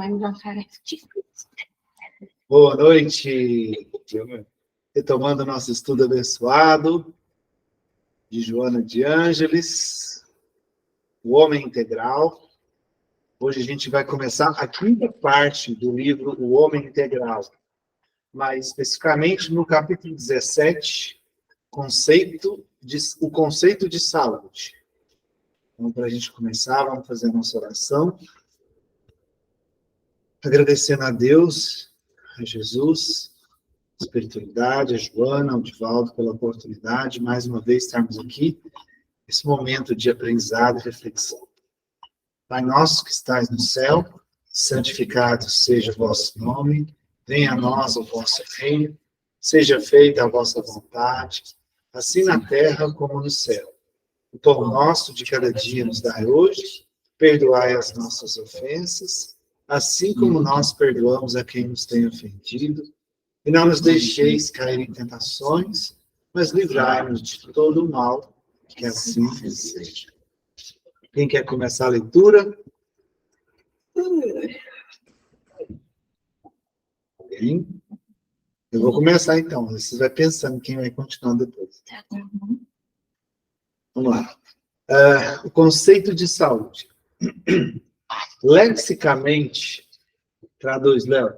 mas não parece difícil. Boa noite. Retomando nosso estudo abençoado de Joana de Ângeles, o Homem Integral. Hoje a gente vai começar a quinta parte do livro O Homem Integral, mais especificamente no capítulo 17, o conceito de saúde. Então, para a gente começar, vamos fazer a nossa oração, agradecendo a Deus, a Jesus, a espiritualidade, a Joana, ao Divaldo, pela oportunidade de mais uma vez estarmos aqui, nesse momento de aprendizado e reflexão. Pai nosso que estais no céu, santificado seja o vosso nome, venha a nós o vosso reino, seja feita a vossa vontade, assim na terra como no céu. O pão nosso de cada dia nos dai hoje, perdoai as nossas ofensas, assim como nós perdoamos a quem nos tem ofendido, e não nos deixeis cair em tentações, mas livrai-nos de todo o mal, que assim seja. Quem quer começar a leitura? Bem, eu vou começar então. Vocês vão pensando quem vai continuar depois. Vamos lá. O conceito de saúde. Lexicamente, traduz, Léo.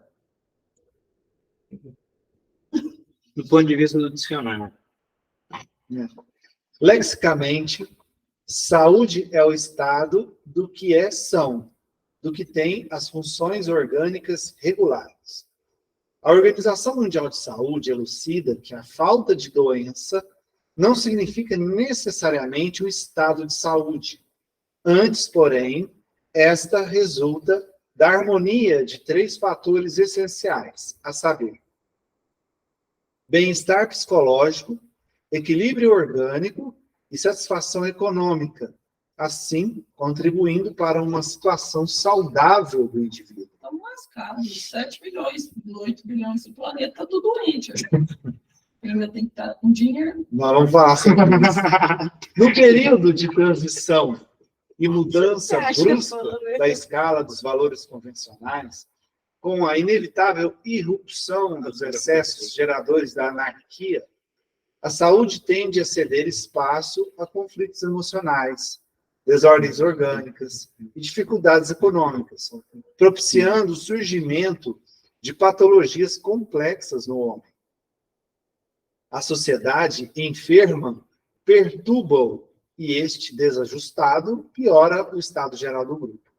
Do ponto de vista do dicionário. Lexicamente, saúde é o estado do que é são, do que tem as funções orgânicas regulares. A Organização Mundial de Saúde elucida que a falta de doença não significa necessariamente o estado de saúde. Antes, porém, esta resulta da harmonia de 3 fatores essenciais, a saber, bem-estar psicológico, equilíbrio orgânico e satisfação econômica, assim contribuindo para uma situação saudável do indivíduo. Estamos lascados, 7 bilhões, 8 bilhões do planeta, está tudo doente. Ainda tem que estar com dinheiro. Nós vamos falar sobre isso. No período de transição e mudança brusca da escala dos valores convencionais, com a inevitável irrupção dos excessos geradores da anarquia, a saúde tende a ceder espaço a conflitos emocionais, desordens orgânicas e dificuldades econômicas, propiciando o surgimento de patologias complexas no homem. A sociedade enferma perturba-o e este, desajustado, piora o estado geral do grupo.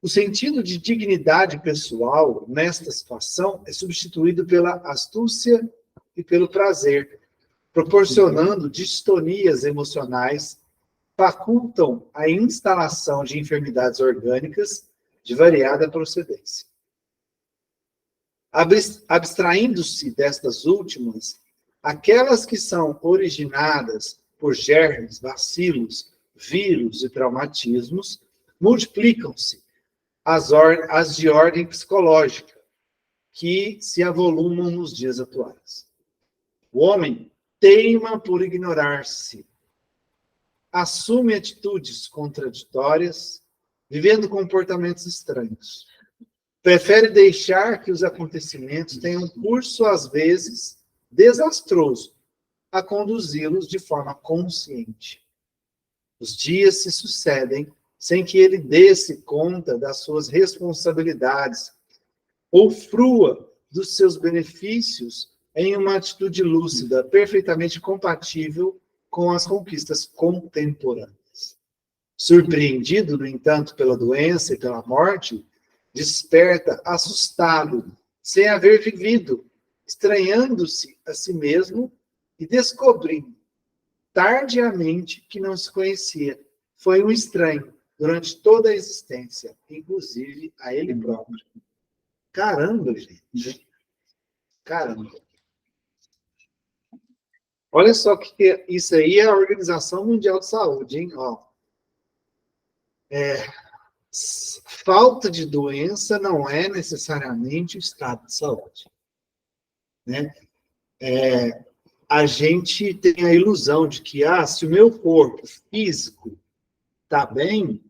O sentido de dignidade pessoal, nesta situação, é substituído pela astúcia e pelo prazer, proporcionando distonias emocionais, facultam a instalação de enfermidades orgânicas de variada procedência. Abstraindo-se destas últimas, aquelas que são originadas por germes, bacilos, vírus e traumatismos, multiplicam-se as de ordem psicológica, que se avolumam nos dias atuais. O homem teima por ignorar-se, assume atitudes contraditórias, vivendo comportamentos estranhos. Prefere deixar que os acontecimentos tenham curso, às vezes, desastroso, a conduzi-los de forma consciente. Os dias se sucedem sem que ele dê-se conta das suas responsabilidades ou frua dos seus benefícios em uma atitude lúcida, perfeitamente compatível com as conquistas contemporâneas. Surpreendido, no entanto, pela doença e pela morte, desperta assustado, sem haver vivido, estranhando-se a si mesmo e descobrindo, tardiamente, que não se conhecia. Foi um estranho durante toda a existência, inclusive a ele próprio. Caramba, gente. Caramba. Olha só que isso aí é a Organização Mundial de Saúde, hein? Ó. Falta de doença não é necessariamente o estado de saúde. Né? A gente tem a ilusão de que, se o meu corpo físico está bem,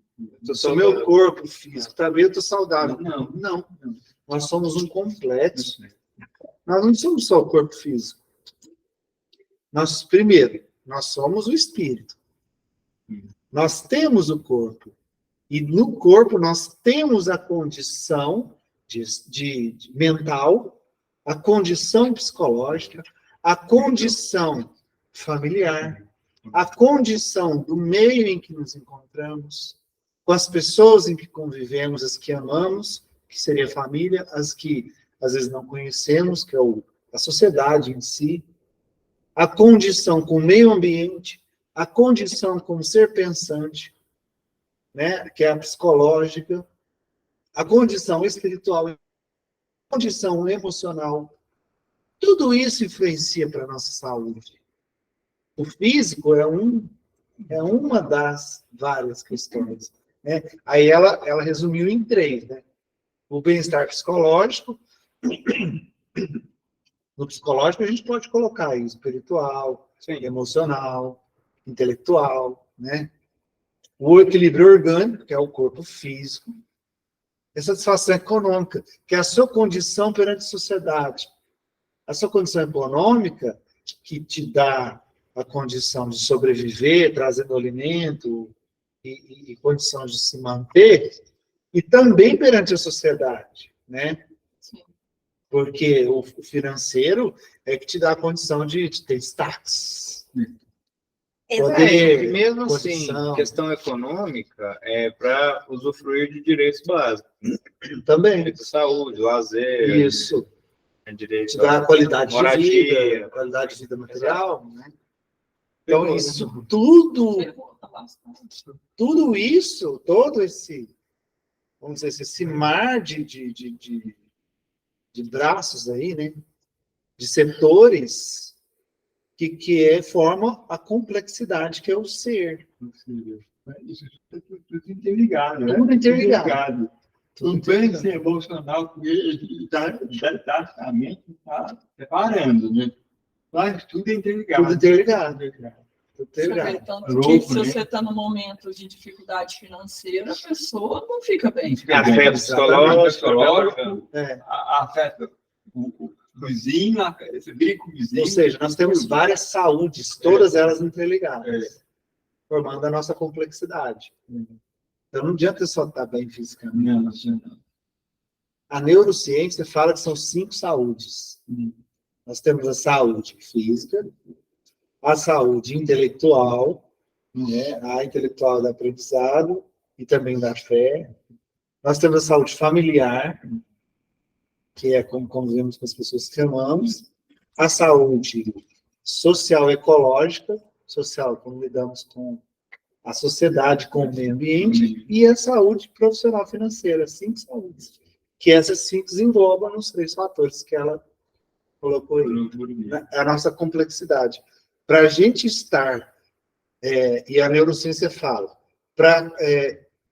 Se o meu corpo físico está bem, eu estou saudável. Não. Não. Nós somos um completo. Nós não somos só o corpo físico. Primeiro, nós somos o espírito. Nós temos o corpo. E no corpo nós temos a condição de mental, a condição psicológica, a condição familiar, a condição do meio em que nos encontramos, com as pessoas em que convivemos, as que amamos, que seria a família, as que às vezes não conhecemos, que é a sociedade em si, a condição com o meio ambiente, a condição como ser pensante, né, que é a psicológica, a condição espiritual, a condição emocional. Tudo isso influencia para a nossa saúde. O físico é uma das várias questões, né? Aí ela resumiu em 3, né? O bem-estar psicológico. No psicológico a gente pode colocar aí espiritual, emocional, intelectual, né? O equilíbrio orgânico, que é o corpo físico. A satisfação econômica, que é a sua condição perante a sociedade. A sua condição econômica, que te dá a condição de sobreviver, trazendo alimento e condições de se manter, e também perante a sociedade, né? Sim. Porque o financeiro é que te dá a condição de ter status. Poder, mesmo condição. assim, questão econômica é para usufruir de direitos básicos. Também. Direito à saúde, lazer. Isso. Direito Te dá a qualidade moradia, de vida, qualidade de vida material, né? Então, isso tudo isso, todo esse, vamos dizer, esse mar de braços aí, né? De setores que forma a complexidade que é o ser. Isso é tudo interligado, né? Tudo interligado. Não tem ser emocional, porque ele a mente está separando, né? Mas tudo é interligado. Tudo interligado. Tudo interligado. Tanto que se você está num momento de dificuldade financeira, a pessoa não fica bem. Afeta psicológico. Afeta o vizinho, você briga com o vizinho. Ou seja, nós temos várias saúdes, todas elas interligadas, formando a nossa complexidade. Então, não adianta só estar bem fisicamente. Não. A neurociência fala que são 5 saúdes. Nós temos a saúde física, a saúde intelectual, né? A intelectual do aprendizado e também da fé. Nós temos a saúde familiar, que é como convivemos com as pessoas que amamos. A saúde social ecológica, social, como lidamos com a sociedade, com o meio ambiente, e a saúde profissional financeira, 5 saúdes. Que essas 5 englobam nos 3 fatores que ela colocou aí. A nossa complexidade. Para a gente estar, e a neurociência fala, para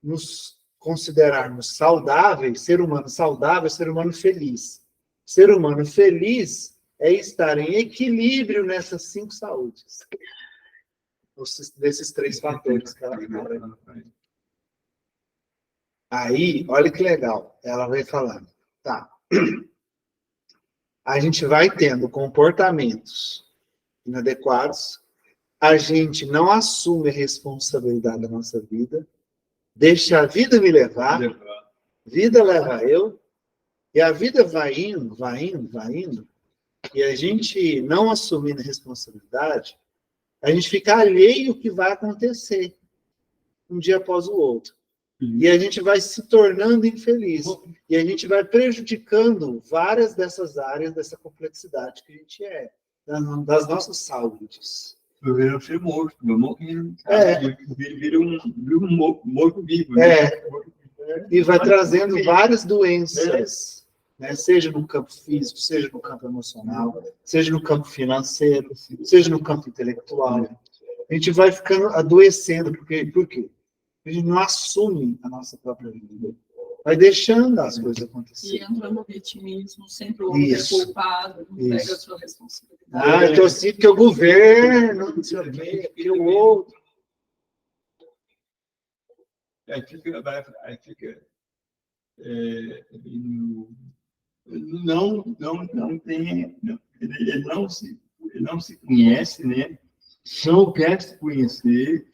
nos considerarmos saudáveis, ser humano saudável, ser humano feliz. Ser humano feliz é estar em equilíbrio nessas 5 saúdes. Desses 3 fatores que ela fala. Aí, olha que legal, ela vai falando, tá, a gente vai tendo comportamentos inadequados, a gente não assume a responsabilidade da nossa vida, deixa a vida me levar, vida leva eu, e a vida vai indo, e a gente não assumindo a responsabilidade, a gente fica alheio ao que vai acontecer, um dia após o outro. E a gente vai se tornando infeliz. E a gente vai prejudicando várias dessas áreas, dessa complexidade que a gente é, das nossas saúdes. Eu viro ser morto, meu morrendo. Vira um morto vivo. Né? E vai trazendo várias doenças, né? Seja no campo físico, seja no campo emocional, seja no campo financeiro, seja no campo intelectual. A gente vai ficando adoecendo, por quê? A gente não assume a nossa própria vida. Vai deixando as coisas acontecerem. E entra no vitimismo, sempre o outro é culpado, não pega a sua responsabilidade. Eu sinto que o governo, não sei o quê, que o outro. não tem, ele não se conhece, né? Não quer se conhecer.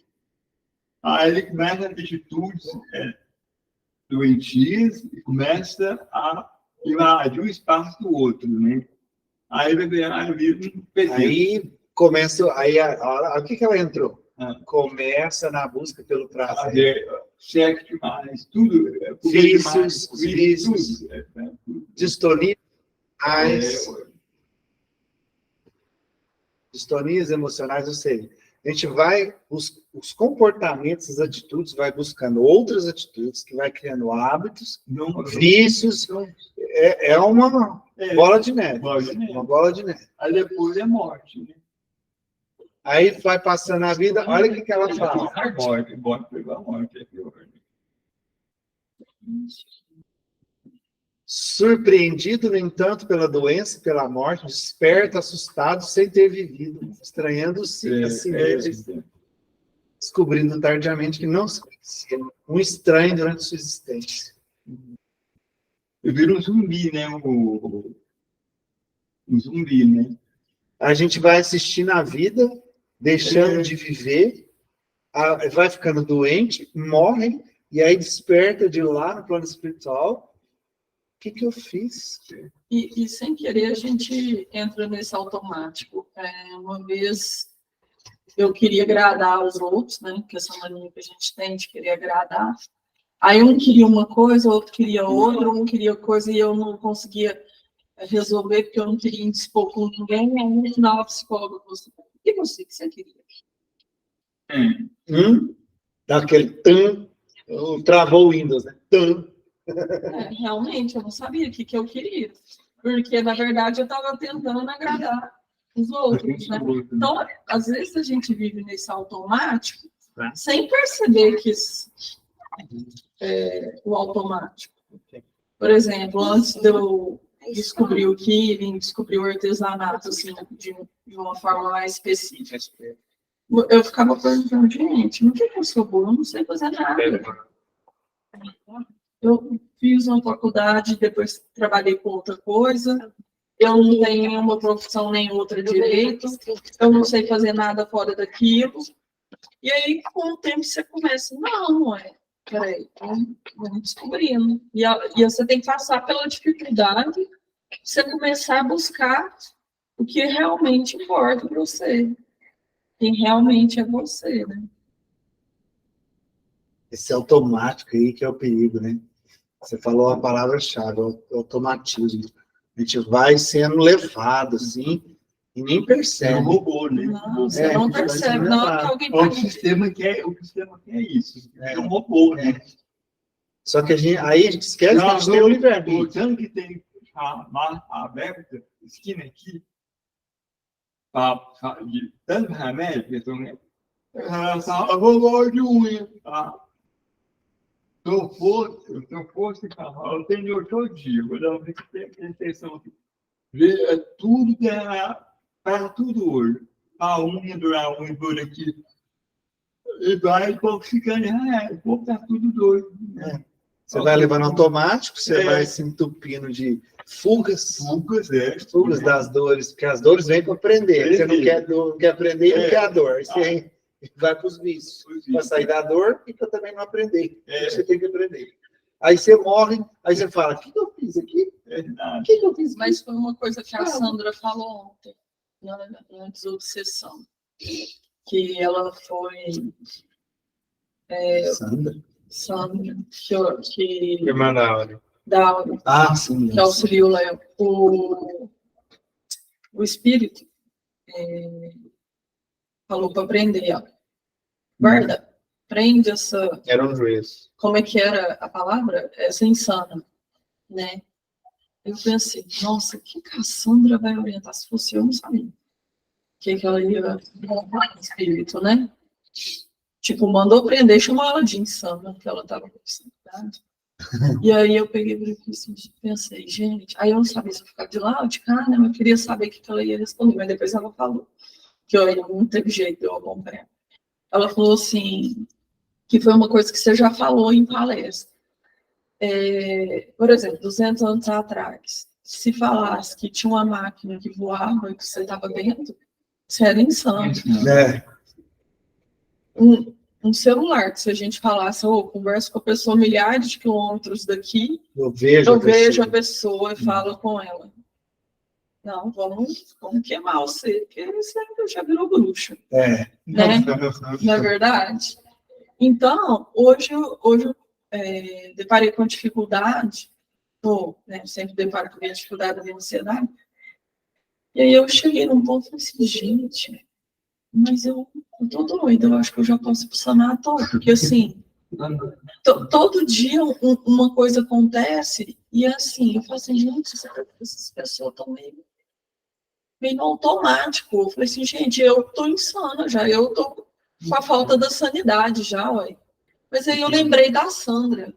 Aí ele começa a ter atitudes doentias e começa a invadir o espaço do outro, né? Aí ele vira um pedaço. Aí começa, aí o que ela entrou? Ah. Começa na busca pelo prazer. Fazer sexo demais, tudo. Vícios, tudo. Distonias, distonias emocionais, ou seja, a gente vai, os comportamentos, as atitudes, vai buscando outras atitudes, que vai criando hábitos, vícios, é uma bola de neve. Uma bola de neve. Aí depois é morte, né? Aí vai passando a vida, olha o que ela fala. A morte pegou a morte, é pior. Surpreendido, no entanto, pela doença, pela morte, desperta, assustado, sem ter vivido, estranhando-se a si mesmo, descobrindo tardiamente que não se conhecia, um estranho durante sua existência. Eu viro um zumbi, né? Um zumbi, né? A gente vai assistindo a vida, deixando de viver, vai ficando doente, morre, e aí desperta de lá no plano espiritual. O que eu fiz? E sem querer a gente entra nesse automático. Uma vez eu queria agradar aos outros, né? Que essa mania que a gente tem de querer agradar. Aí um queria uma coisa, outro queria outra, um queria coisa e eu não conseguia resolver porque eu não queria indispor com ninguém. Aí no final a psicóloga falou assim: e você que você queria? Daquele travou o Windows, né? Realmente, eu não sabia o que eu queria. Porque, na verdade, eu estava tentando agradar os outros, né? Então, às vezes a gente vive nesse automático sem perceber que o automático. Por exemplo, antes de eu descobrir o Killing, descobrir o artesanato, assim, de uma forma mais específica, eu ficava perguntando, gente, no que eu sou boa? Eu não sei fazer nada. Eu fiz uma faculdade, depois trabalhei com outra coisa, eu não tenho nenhuma profissão nem outra direito, eu não sei fazer nada fora daquilo. E aí, com o tempo, você começa, não é. Peraí, vamos descobrindo. E você tem que passar pela dificuldade, você começar a buscar o que realmente importa para você. Quem realmente é você, né? Esse automático aí que é o perigo, né? Você falou a palavra-chave, o automatismo. A gente vai sendo levado, assim, e nem É um percebe. robô, né? Não, você não percebe, não é que alguém O sistema quer isso. É um robô, né? Só que aí a gente esquece que a gente tem o livre-arbítrio. O tanto que tem a marca aberta, esquina aqui, de tanto remédio, que eu vou de unha, tá? Se eu fosse falar, eu tenho todo dia, vou dar uma atenção aqui. Ver tudo que para tudo hoje. A unha, durar a unha por aqui. E vai o povo ficando, o povo tá tudo doido. Né? Você vai levando automático, você vai se entupindo de fugas das dores, porque as dores vêm para aprender. Você não quer aprender e não quer a dor. Você vai para os vícios, para sair da dor e para também não aprender. Você tem que aprender. Aí você morre, aí você fala, o que eu fiz aqui? O que eu fiz? Mas foi uma coisa que a Sandra falou ontem, na desobsessão, que ela foi... Sandra, que Irmã da Áurea. Sim. Que auxiliou lá. O espírito falou para prender ela. Guarda, prende essa... Era um juiz. Como é que era a palavra? Essa insana, né? Eu pensei, nossa, o que a Sandra vai orientar? Se fosse eu, não sabia. O que ela ia o espírito, né? Tipo, mandou prender, chamou ela de insana, que ela estava com ansiedade. E aí eu peguei e pensei, gente, aí eu não sabia se eu ficava de lá ou de cá, né? Eu queria saber o que ela ia responder, mas depois ela falou, que eu não teve jeito de eu acompanhar. Ela falou assim, que foi uma coisa que você já falou em palestra. Por exemplo, 200 anos atrás, se falasse que tinha uma máquina que voava e que você estava dentro, você era insano. É, Um celular, que se a gente falasse, converso com a pessoa milhares de quilômetros daqui, eu vejo eu vejo a pessoa e falo com ela. Não, vamos queimar você, porque você já virou bruxo. É. Né? Não é verdade? Então, hoje eu deparei com dificuldade, né, sempre deparo com a dificuldade da minha ansiedade, e aí eu cheguei num ponto e falei assim, gente, mas eu tô doida, eu acho que eu já posso ir pro sanatório, porque assim, todo dia uma coisa acontece, e assim, eu falo assim, gente, essas pessoas estão meio no automático. Eu falei assim, gente, eu tô insana já, eu tô com a falta da sanidade já, ué. Mas aí eu lembrei da Sandra.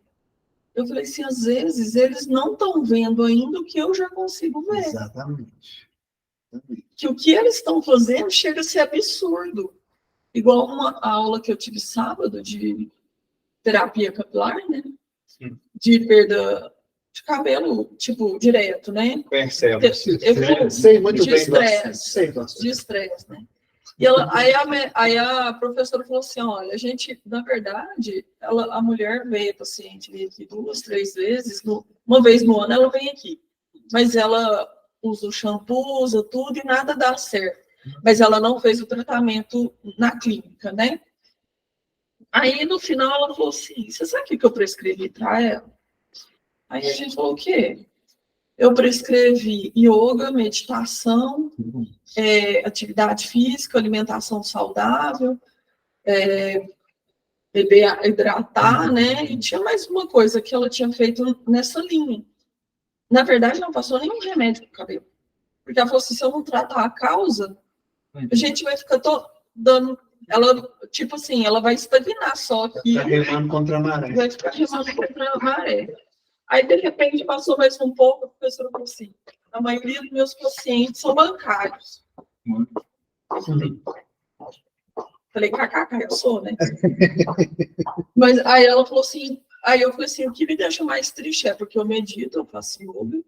Eu falei assim, às vezes eles não estão vendo ainda o que eu já consigo ver. Exatamente. Que o que eles estão fazendo chega a ser absurdo. Igual uma aula que eu tive sábado de terapia capilar, né? De perda de cabelo, tipo, direto, né? Percebo. Eu Sei muito de bem. estresse, Sei bastante. de estresse, né? E aí a professora falou assim, olha, a gente, na verdade, a mulher veio, a paciente veio aqui 2, 3 vezes, uma vez no ano ela vem aqui, mas ela usa o shampoo, usa tudo e nada dá certo. Mas ela não fez o tratamento na clínica, né? Aí, no final, ela falou assim, você sabe o que eu prescrevi para ela? Aí a gente falou, o quê? Eu prescrevi yoga, meditação, atividade física, alimentação saudável, beber, hidratar, né? E tinha mais uma coisa que ela tinha feito nessa linha. Na verdade, não passou nenhum remédio para o cabelo. Porque ela falou assim, se eu não tratar a causa, a gente vai ficar dando... Ela, tipo assim, ela vai estagnar só aqui. Tá remando contra a maré. Vai ficar remando contra a maré. Aí, de repente, passou mais um pouco, a professora falou assim, a maioria dos meus pacientes são bancários. Falei, kkk, eu sou, né? Mas aí ela falou assim, aí eu falei assim, o que me deixa mais triste é porque eu medito, eu faço yoga,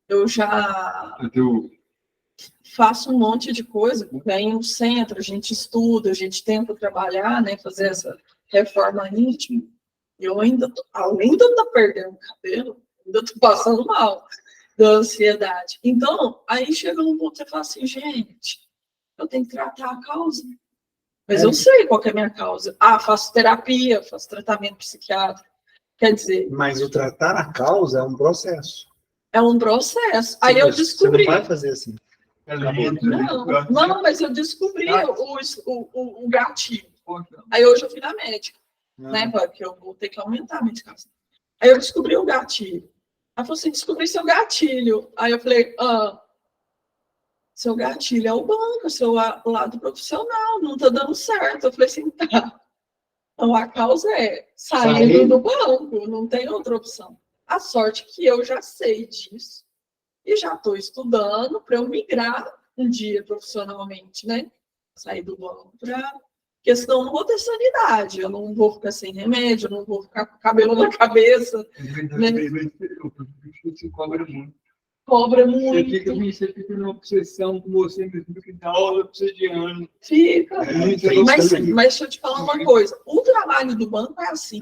eu já faço um monte de coisa, venho no centro, a gente estuda, a gente tenta trabalhar, né, fazer essa reforma íntima, e eu ainda, além de eu estar perdendo cabelo, ainda estou passando mal da ansiedade. Então, aí chega num ponto que você fala assim, gente, eu tenho que tratar a causa. Mas eu sei qual que é a minha causa. Faço terapia, faço tratamento psiquiátrico. Quer dizer... Mas o tratar a causa é um processo. É um processo. Aí eu descobri... Você não vai fazer assim. Não, mas eu descobri o gatilho. Aí hoje eu fui na médica, né? Porque eu vou ter que aumentar a medicação. Aí eu descobri o gatilho. Ela falou assim, descobri seu gatilho. Aí eu falei, seu gatilho é o banco, seu lado profissional, não tá dando certo. Eu falei assim, tá. Então a causa é sair do banco, não tem outra opção. A sorte que eu já sei disso e já estou estudando para eu migrar um dia profissionalmente, né? Sair do banco porque senão eu não vou ter sanidade, eu não vou ficar sem remédio, eu não vou ficar com cabelo na cabeça. Né? Você cobra muito. Cobra muito. Você fica numa obsessão com você mesmo, que dá aula para você de ano. Fica. Mas deixa eu te falar uma coisa. O trabalho do banco é assim.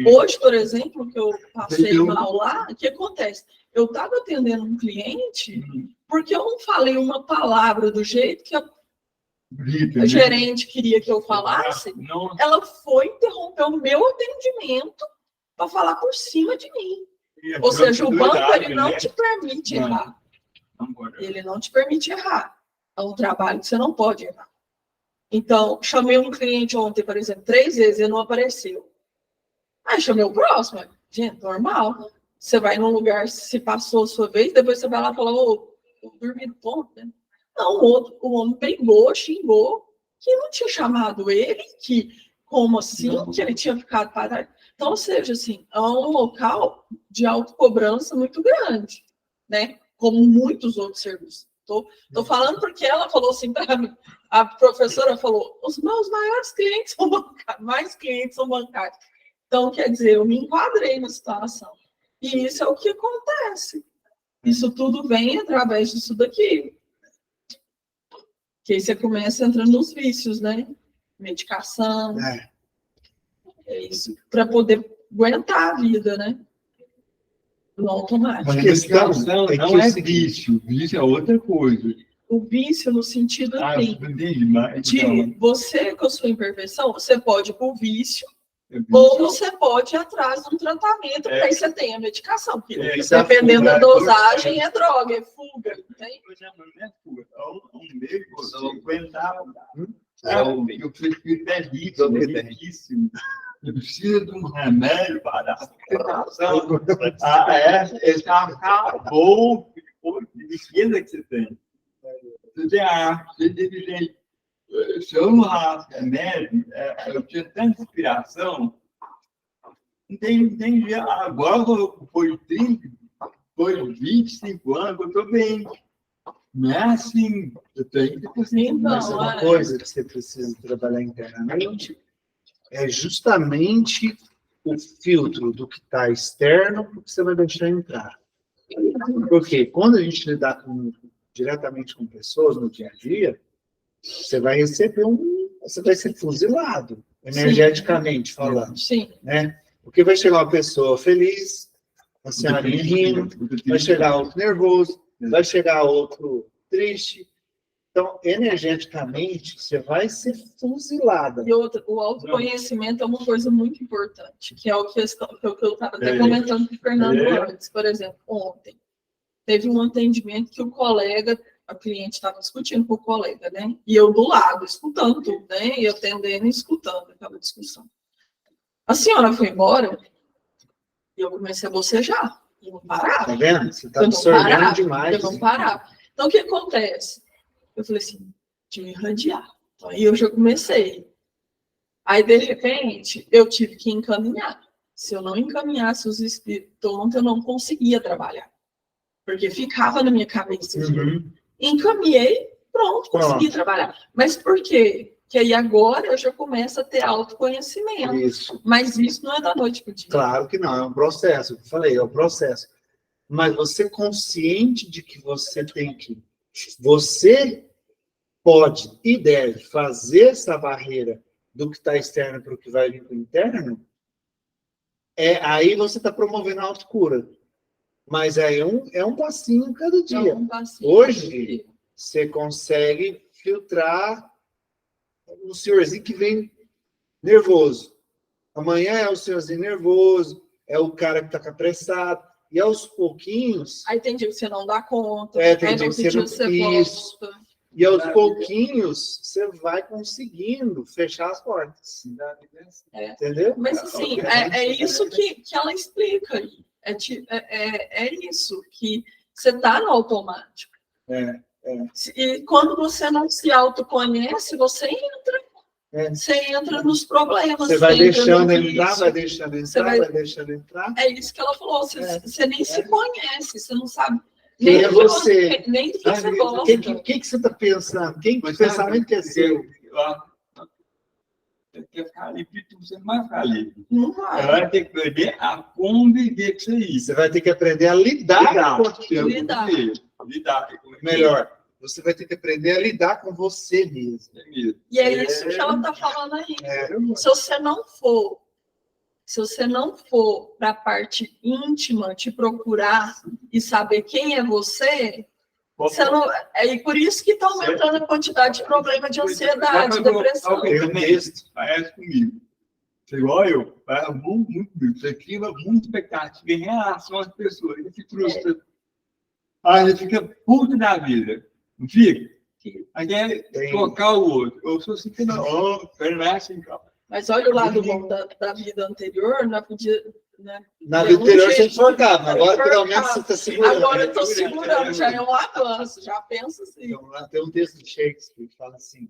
Hoje, por exemplo, que eu passei mal lá, o que acontece? Eu estava atendendo um cliente porque eu não falei uma palavra do jeito que a gerente queria que eu falasse. Ela foi interromper o meu atendimento para falar por cima de mim. Ou seja, o banco ele não te permite errar. Ele não te permite errar. É um trabalho que você não pode errar. Então, chamei um cliente ontem, por exemplo, 3 vezes, ele não apareceu. Aí chamei o próximo. Gente, normal. Você vai num lugar, se passou a sua vez, depois você vai lá e fala, eu dormi no ponto, né? Não, o homem brigou, xingou, que não tinha chamado ele, que como assim, que ele tinha ficado parado. Então, ou seja, assim, é um local de autocobrança muito grande, né? Como muitos outros serviços. Tô falando porque ela falou assim para mim, a professora falou, os meus maiores clientes são bancários, mais clientes são bancários. Então, quer dizer, eu me enquadrei na situação. E isso é o que acontece. Isso tudo vem através disso daqui. Que aí você começa entrando nos vícios, né? Medicação. É isso, para poder aguentar a vida, né? No automático. Mas a questão medicação é não que é o seguinte- vício. Vício é outra coisa. O vício no sentido assim, Entendi, mas de então, você com a sua imperfeição, você pode ir para o vício, ou você pode ir atrás de um tratamento, porque aí você tem a medicação, que dependendo da dosagem é droga, é fuga. Tem? não é fuga, é um meio que você aguentava. Homem. Eu prefiro riquíssimo. Eu preciso de um remédio para dar situação. Esse acabou de riqueza que você tem. Você tem a arte, você tem. Se eu não rasgo remédio, eu tinha tanta inspiração. Não tem jeito. Agora, foi 30, foi 25 anos, eu estou bem. Não é assim, eu tenho que Mas uma coisa que você precisa trabalhar internamente é justamente o filtro do que está externo para o que você vai deixar entrar. Porque quando a gente lidar diretamente com pessoas no dia a dia, você vai receber você vai ser fuzilado, energeticamente falando. Sim. Né? Porque vai chegar uma pessoa feliz, uma senhorinha rindo, vai chegar outro nervoso, vai chegar outro triste. Então, energeticamente, você vai ser fuzilada. E outra, o autoconhecimento é uma coisa muito importante, que é o que eu estava até comentando com o Fernando antes. Por exemplo, ontem, teve um atendimento que a cliente estava discutindo com o colega, né? E eu do lado, escutando tudo, né? E eu atendendo e escutando aquela discussão. A senhora foi embora e eu comecei a bocejar. E não parava. Tá vendo? Você está Eu não absorvendo parava, demais. eu não parava. Então, o que acontece? Eu falei assim, de me irradiar. Então, aí eu já comecei. Aí, de repente, eu tive que encaminhar. Se eu não encaminhasse os espíritos ontem, eu não conseguia trabalhar. Porque ficava na minha cabeça. Encaminhei, pronto, consegui trabalhar. Mas por quê? Porque aí agora eu já começo a ter autoconhecimento. Isso. Mas isso não é da noite para o dia. Claro que não, é um processo. Eu falei, é um processo. Mas você consciente de que você tem que... Você pode e deve fazer essa barreira do que está externo para o que vai vir para o interno, aí você está promovendo a autocura. Mas é um passinho cada dia. Hoje, você consegue filtrar um senhorzinho que vem nervoso. Amanhã é o senhorzinho nervoso, é o cara que está apressado. E aos pouquinhos... Aí tem dia que você não dá conta. Tem dia que você não... Isso. Volta. E aos pouquinhos, você vai conseguindo fechar as portas. Entendeu? Mas, assim, é isso que ela explica. É isso, que você está no automático. E quando você não se autoconhece, você entra nos problemas. Você vai deixando entrar, vai deixando entrar, vai deixando entrar. É isso que ela falou. Você nem se conhece, você não sabe. Quem é você? Nem do que você gosta. O que você está pensando? Que pensamento que é seu? Você quer ficar livre, você não vai ficar livre. Não vai. Você vai ter que aprender a conviver com isso aí. Você vai ter que aprender a lidar com aquilo. Lidar. Melhor, você vai ter que aprender a lidar com você mesmo. E é isso que ela está falando aí. Se você não for para a parte íntima te procurar e saber quem é você não, é por isso que está aumentando a quantidade de problemas de ansiedade, depressão. Parece comigo. Você igual eu, você cria muita expectativa em relação às pessoas. Ele se frustra. Ele fica puto da vida. Não fica? Aí quer tocar o outro. Eu sou assim que não é assim, calma. Mas olha o lado bom da vida anterior, não podia. Né? Na vida anterior você enforcava, agora pelo menos você está segurando. Agora eu estou segurando, já é um avanço, já pensa assim. Então, lá tem um texto de Shakespeare que fala assim: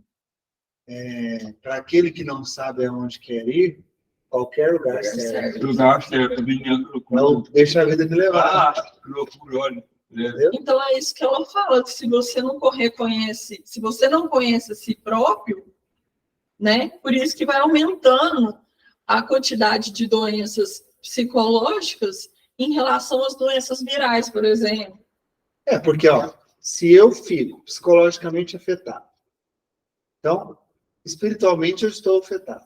para aquele que não sabe aonde quer ir, qualquer lugar serve. Lugar certo, Deixa a vida me levar. Procura, olha. Entendeu? Então é isso que ela fala, que se você não reconhece, se você não conhece a si próprio, né? Por isso que vai aumentando a quantidade de doenças psicológicas em relação às doenças virais, por exemplo. Porque, ó, se eu fico psicologicamente afetado, então, espiritualmente eu estou afetado.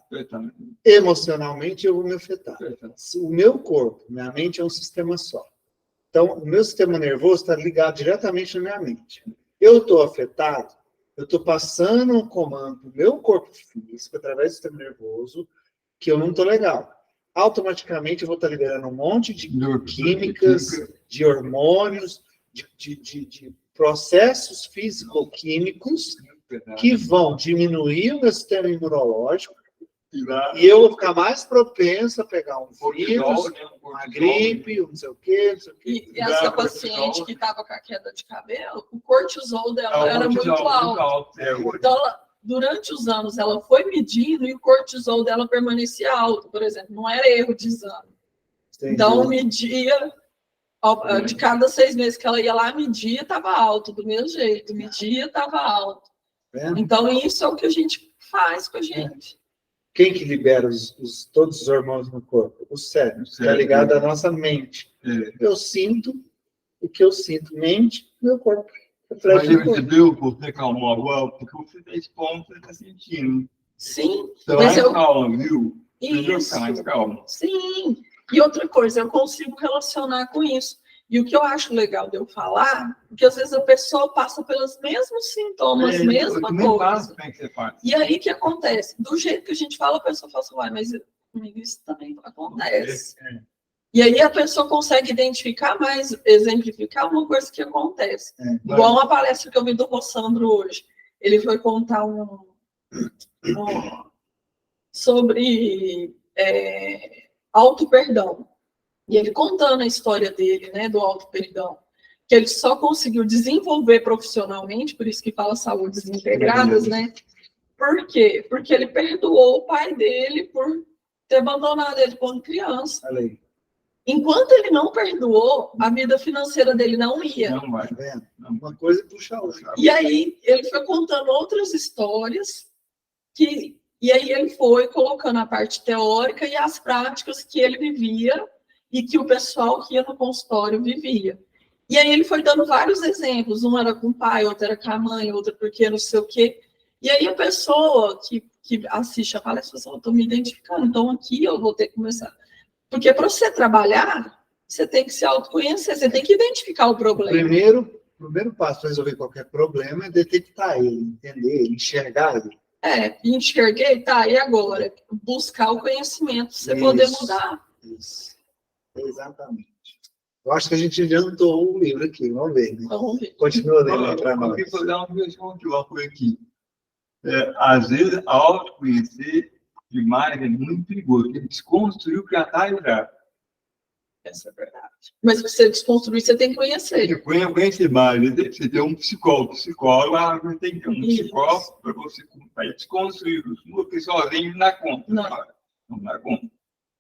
Emocionalmente eu vou me afetar. O meu corpo, minha mente é um sistema só. Então, o meu sistema nervoso está ligado diretamente na minha mente. Eu estou afetado, eu estou passando um comando para o meu corpo físico, através do sistema nervoso, que eu não estou legal. Automaticamente eu vou estar liberando um monte de químicas, de hormônios, de processos físico-químicos que vão diminuir o meu sistema imunológico e eu vou ficar mais propenso a pegar um vírus, uma gripe, não sei o quê, não sei o quê. E essa paciente que estava com a queda de cabelo, o cortisol dela era muito alto. Então, durante os anos, ela foi medindo e o cortisol dela permanecia alto, por exemplo, não era erro de exame. Entendi. Então, media, de cada 6 meses que ela ia lá, media, estava alto, do mesmo jeito, media, estava alto. Então, isso é o que a gente faz com a gente. Quem que libera todos os hormônios no corpo? O cérebro. Está ligado à nossa mente. Eu sinto o que eu sinto. Mente, meu corpo. Mas você viu por que calmou agora? Porque você está expondo o que você está sentindo. Sim. Você mais calma, viu? Isso. Mais calma. Sim. E outra coisa, eu consigo relacionar com isso. E o que eu acho legal de eu falar, porque às vezes a pessoa passa pelos mesmos sintomas, mesma coisa. E aí o que acontece? Do jeito que a gente fala, a pessoa fala assim, uai, mas comigo isso também acontece. E aí a pessoa consegue identificar mais, exemplificar uma coisa que acontece. Igual uma palestra que eu vi do Rossandro hoje. Ele foi contar sobre auto-perdão. E ele contando a história dele, né, do auto-perdão, que ele só conseguiu desenvolver profissionalmente, por isso que fala saúdes integradas, né? Por quê? Porque ele perdoou o pai dele por ter abandonado ele quando criança. Enquanto ele não perdoou, a vida financeira dele não ia. Não vai. Uma coisa puxa a outra. E aí ele foi contando outras histórias e aí ele foi colocando a parte teórica e as práticas que ele vivia e que o pessoal que ia no consultório vivia. E aí ele foi dando vários exemplos, um era com o pai, outro era com a mãe, outro porque não sei o quê. E aí a pessoa que assiste a palestra fala assim, eu estou me identificando, então aqui eu vou ter que começar. Porque para você trabalhar, você tem que se autoconhecer, você tem que identificar o problema. O primeiro passo para resolver qualquer problema é detectar ele, entender ele, enxergar ele. Enxerguei, tá, e agora? Buscar o conhecimento, para você poder mudar. Isso. Exatamente. Eu acho que a gente adiantou um livro aqui, vamos ver. Né? Vamos ver. Continua lendo para nós. Eu vou dar uma questão por aqui. Às vezes, autoconhecer demais é muito perigoso. Ele desconstruiu o que já está já. Essa é a verdade. Mas para você desconstruir, você tem que conhecer. Você conhece mais. Você tem um psicólogo. Você tem que ter um psicólogo para você desconstruir. Porque sozinho não dá conta. Não dá conta.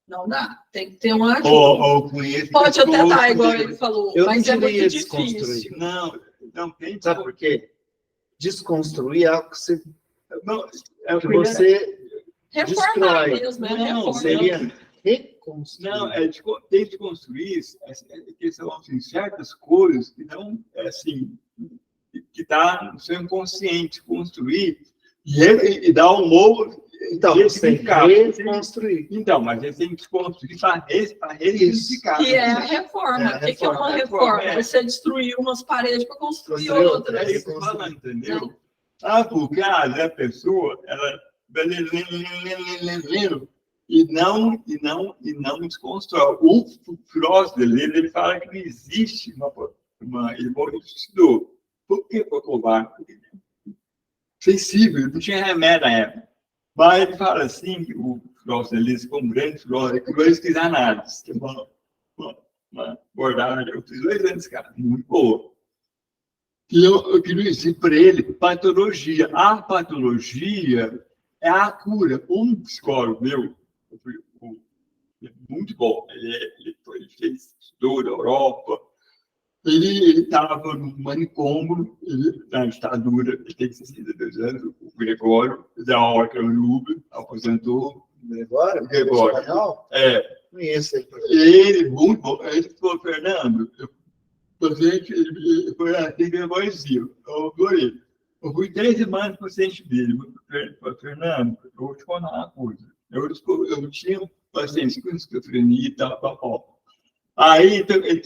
Não dá. Tem que ter uma ajuda. Pode até dar, igual ele falou, mas é muito difícil. Não tem. Sabe por quê? Desconstruir é algo que você... Não, que você reformar destrói. mesmo, Não, seria reconstruir. Não, tem que construir que são assim, certas coisas que não, assim, que está no seu inconsciente, construir e dar um novo... Então, você tem que reconstruir. Então, mas ele tem que construir para ressignificar. Que é a reforma. O que é uma reforma? Você destruir umas paredes para construir outras. É isso que eu tô falando, entendeu? Porque a pessoa, ela e não desconstrói. O Frost ele fala que não existe ele estudou. Por que foi covarde? Sensível, não tinha remédio na época. Mas ele fala assim, que o Frost, ele ficou um grande Frost, ele criou esquizanados, que é uma abordagem, eu fiz 2 anos, cara, muito boa. E eu queria dizer para ele, patologia. A patologia é a cura. Um psicólogo meu, muito bom, ele estudou na Europa, Ele estava no manicômio, na ditadura, ele tem 62 anos, o Gregório, da Horta Uruba, aposentou. Gregório? Gregório. Espanhol? Conheço ele. Ele, muito bom. Ele falou, Fernando, ele foi assim, Gregóriozinho, eu adorei. Eu fui 3 semanas com o paciente dele. Eu falei, Fernando, eu vou te contar uma coisa. Eu tinha paciente com esquizofrenia e tal. Aí então, ele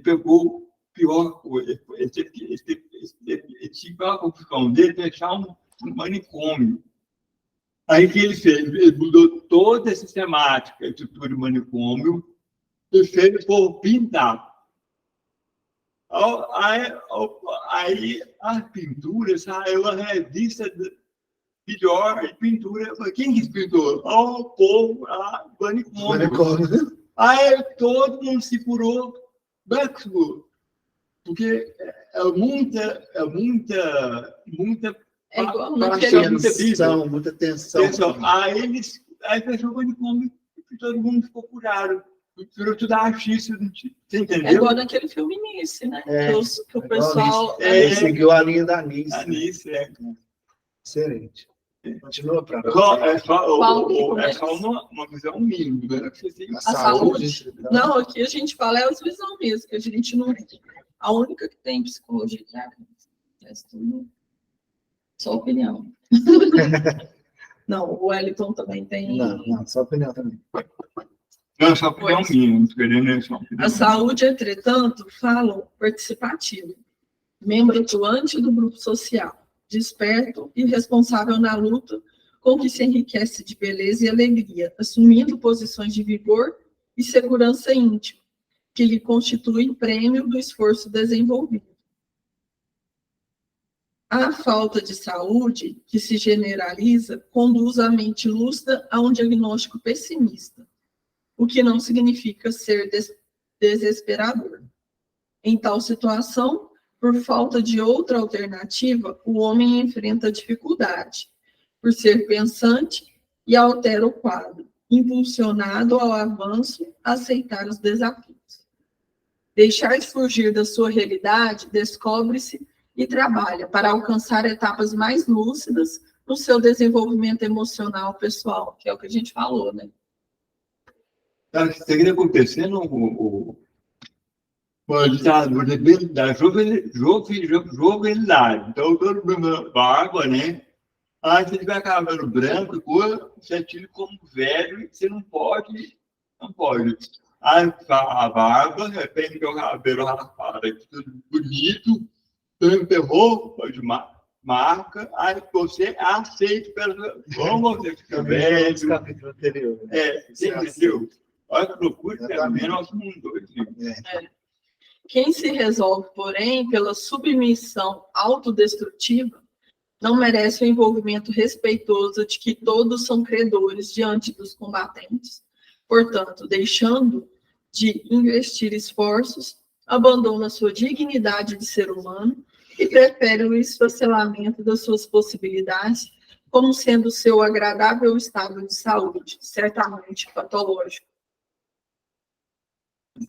pegou o pior coisa. Ele tinha a confusão dele deixar um manicômio. Aí o que ele fez? Ele mudou toda a sistemática, a estrutura do manicômio, e fez por pintar. Aí a pintura saiu a revista melhor pintura. Quem que pintou? O povo lá, manicômio. Aí todo mundo se curou, porque é muita É igual muita tensão. Aí fechou o manicômio e todo mundo ficou curado. Virou tudo artista, você entendeu? É igual naquele filme Nice, né? Que o pessoal... seguiu a linha da Nice. A Nice, Excelente. Continua para É só uma visão mínima, né? A saúde. Não, aqui a gente fala a visão mesmo, que a gente não... A única que tem psicologia que é tudo só opinião. Não, o Wellington também tem... Não, só opinião também. Não, só opinião mínima, querendo só opinião. A saúde, entretanto, falam participativo, membro atuante do grupo social, desperto e responsável na luta com que se enriquece de beleza e alegria, assumindo posições de vigor e segurança íntima, que lhe constituem prêmio do esforço desenvolvido. A falta de saúde, que se generaliza, conduz a mente lúcida a um diagnóstico pessimista, o que não significa ser desesperador. Em tal situação, por falta de outra alternativa, o homem enfrenta dificuldade, por ser pensante e altera o quadro, impulsionado ao avanço, a aceitar os desafios. Deixar-se fugir da sua realidade, descobre-se e trabalha para alcançar etapas mais lúcidas no seu desenvolvimento emocional pessoal, que é o que a gente falou, né? Está acontecendo uma ditadura da jovialidade. Então, todo mundo barba, né? Aí você tiver cabelo branco, você tira como velho, você não pode. Aí a barba, de repente o cabelo raspado, tudo bonito, tem roupa de marca, aí você aceita pela. Vamos, você fica velho. Capítulo anterior. Você entendeu? Olha que loucura, também nós somos dois. Quem se resolve, porém, pela submissão autodestrutiva, não merece o envolvimento respeitoso de que todos são credores diante dos combatentes. Portanto, deixando de investir esforços, abandona sua dignidade de ser humano e prefere o esfacelamento das suas possibilidades como sendo seu agradável estado de saúde, certamente patológico.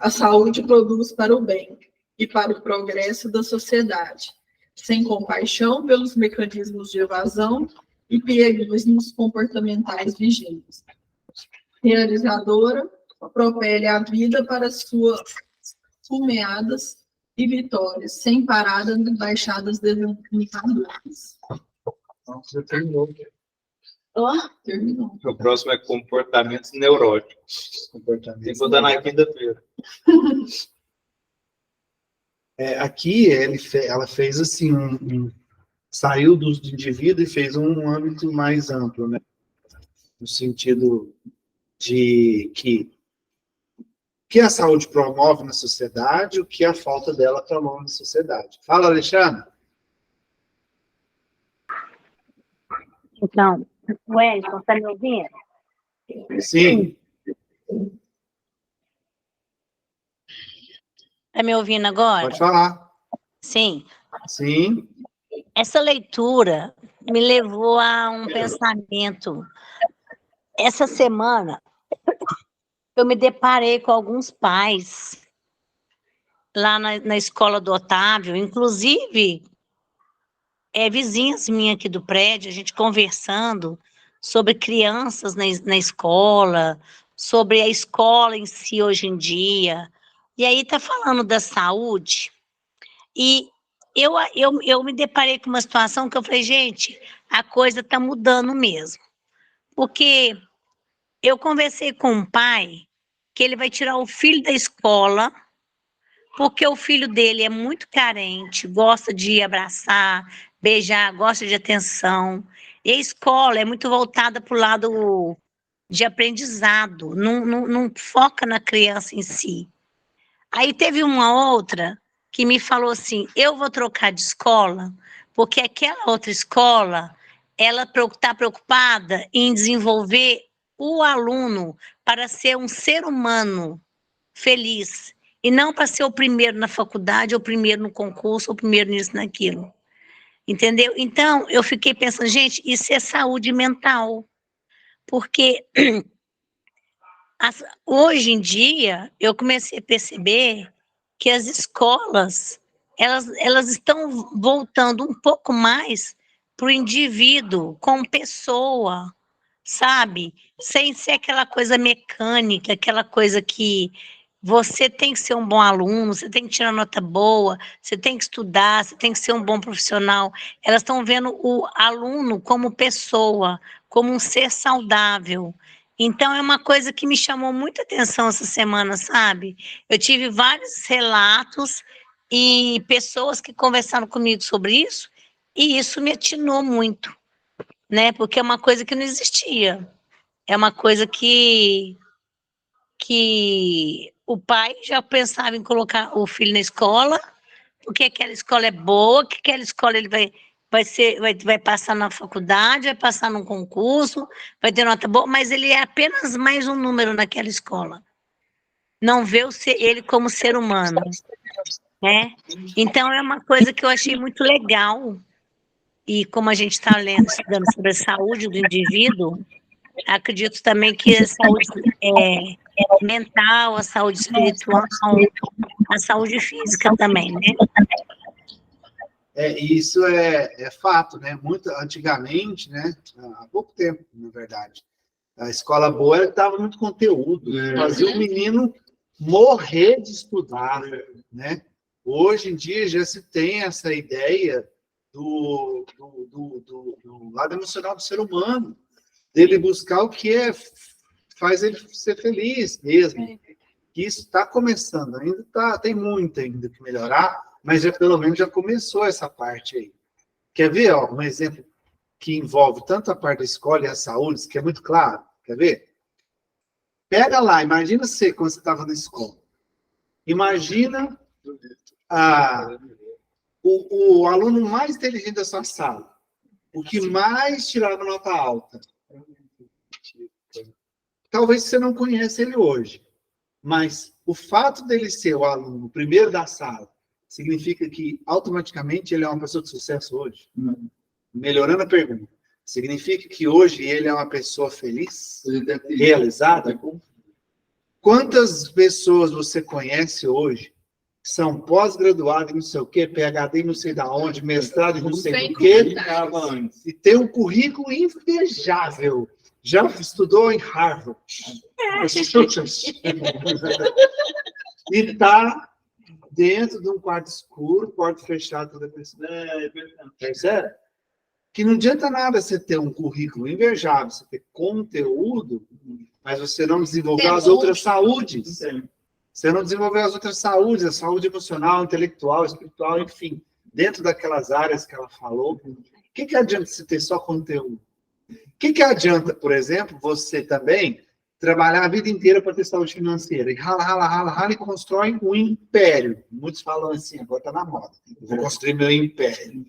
A saúde produz para o bem e para o progresso da sociedade, sem compaixão pelos mecanismos de evasão e pieguismos comportamentais vigentes. Realizadora, propele a vida para suas fumeadas e vitórias, sem paradas nem baixadas desanimadoras. Você terminou. Terminou. O próximo é comportamentos neuróticos. Tem que botar na quinta-feira. Aqui ela fez assim, saiu do indivíduo e fez um âmbito mais amplo, né? No sentido de que a saúde promove na sociedade, o que a falta dela promove na sociedade. Fala, Alexandre. Então, Wellington, está me ouvindo? Sim. Está me ouvindo agora? Pode falar. Sim. Sim. Essa leitura me levou a um pensamento. Essa semana, eu me deparei com alguns pais lá na escola do Otávio, inclusive, vizinhas minhas aqui do prédio, a gente conversando sobre crianças na escola, sobre a escola em si hoje em dia. E aí tá falando da saúde, e eu me deparei com uma situação que eu falei, gente, a coisa tá mudando mesmo. Porque eu conversei com um pai que ele vai tirar o filho da escola, porque o filho dele é muito carente, gosta de abraçar, beijar, gosta de atenção. E a escola é muito voltada para o lado de aprendizado, não foca na criança em si. Aí teve uma outra que me falou assim, eu vou trocar de escola, porque aquela outra escola, ela está preocupada em desenvolver o aluno para ser um ser humano feliz, e não para ser o primeiro na faculdade, ou o primeiro no concurso, ou o primeiro nisso, naquilo. Entendeu? Então, eu fiquei pensando, gente, isso é saúde mental. Porque hoje em dia, eu comecei a perceber que as escolas, elas estão voltando um pouco mais para o indivíduo, como pessoa, sabe? Sem ser aquela coisa mecânica, aquela coisa que você tem que ser um bom aluno, você tem que tirar nota boa, você tem que estudar, você tem que ser um bom profissional. Elas estão vendo o aluno como pessoa, como um ser saudável. Então, é uma coisa que me chamou muita atenção essa semana, sabe? Eu tive vários relatos e pessoas que conversaram comigo sobre isso, e isso me atinou muito, né? Porque é uma coisa que não existia. É uma coisa que o pai já pensava em colocar o filho na escola, porque aquela escola é boa, que aquela escola ele vai passar na faculdade, vai passar num concurso, vai ter nota boa, mas ele é apenas mais um número naquela escola. Não vê ele como ser humano, né? Então, é uma coisa que eu achei muito legal, e como a gente está estudando sobre a saúde do indivíduo, acredito também que a saúde mental, a saúde espiritual, a saúde física também, né? Isso é fato, né? Muito antigamente, né? Há pouco tempo, na verdade. A escola boa dava muito conteúdo, fazia o menino morrer de estudar, né? Hoje em dia já se tem essa ideia do lado emocional do ser humano, dele buscar o que faz ele ser feliz mesmo. Isso está começando, ainda tem muito ainda que melhorar, mas pelo menos já começou essa parte aí. Quer ver, ó, um exemplo que envolve tanto a parte da escola e a saúde, que é muito claro? Quer ver? Pega lá, imagina você quando você estava na escola. Imagina o aluno mais inteligente da sua sala, o que mais tirava nota alta. Talvez você não conheça ele hoje, mas o fato dele ser o aluno primeiro da sala significa que automaticamente ele é uma pessoa de sucesso hoje? Melhorando a pergunta, significa que hoje ele é uma pessoa feliz, realizada? Quantas pessoas você conhece hoje que são pós-graduadas em não sei o quê, PhD em não sei da onde, mestrado em não sei do quê, e tem um currículo invejável? Já estudou em Harvard. E está dentro de um quarto escuro, porta fechada, toda pessoa. Percebe? Que não adianta nada você ter um currículo invejável, você ter conteúdo, mas você não desenvolveu as outras saúdes. Você não desenvolveu as outras saúdes, a saúde emocional, intelectual, espiritual, enfim, dentro daquelas áreas que ela falou. O que adianta você ter só conteúdo? O que adianta, por exemplo, você também trabalhar a vida inteira para ter saúde financeira? E rala, e constrói um império. Muitos falam assim, agora está na moda. Eu vou construir meu império.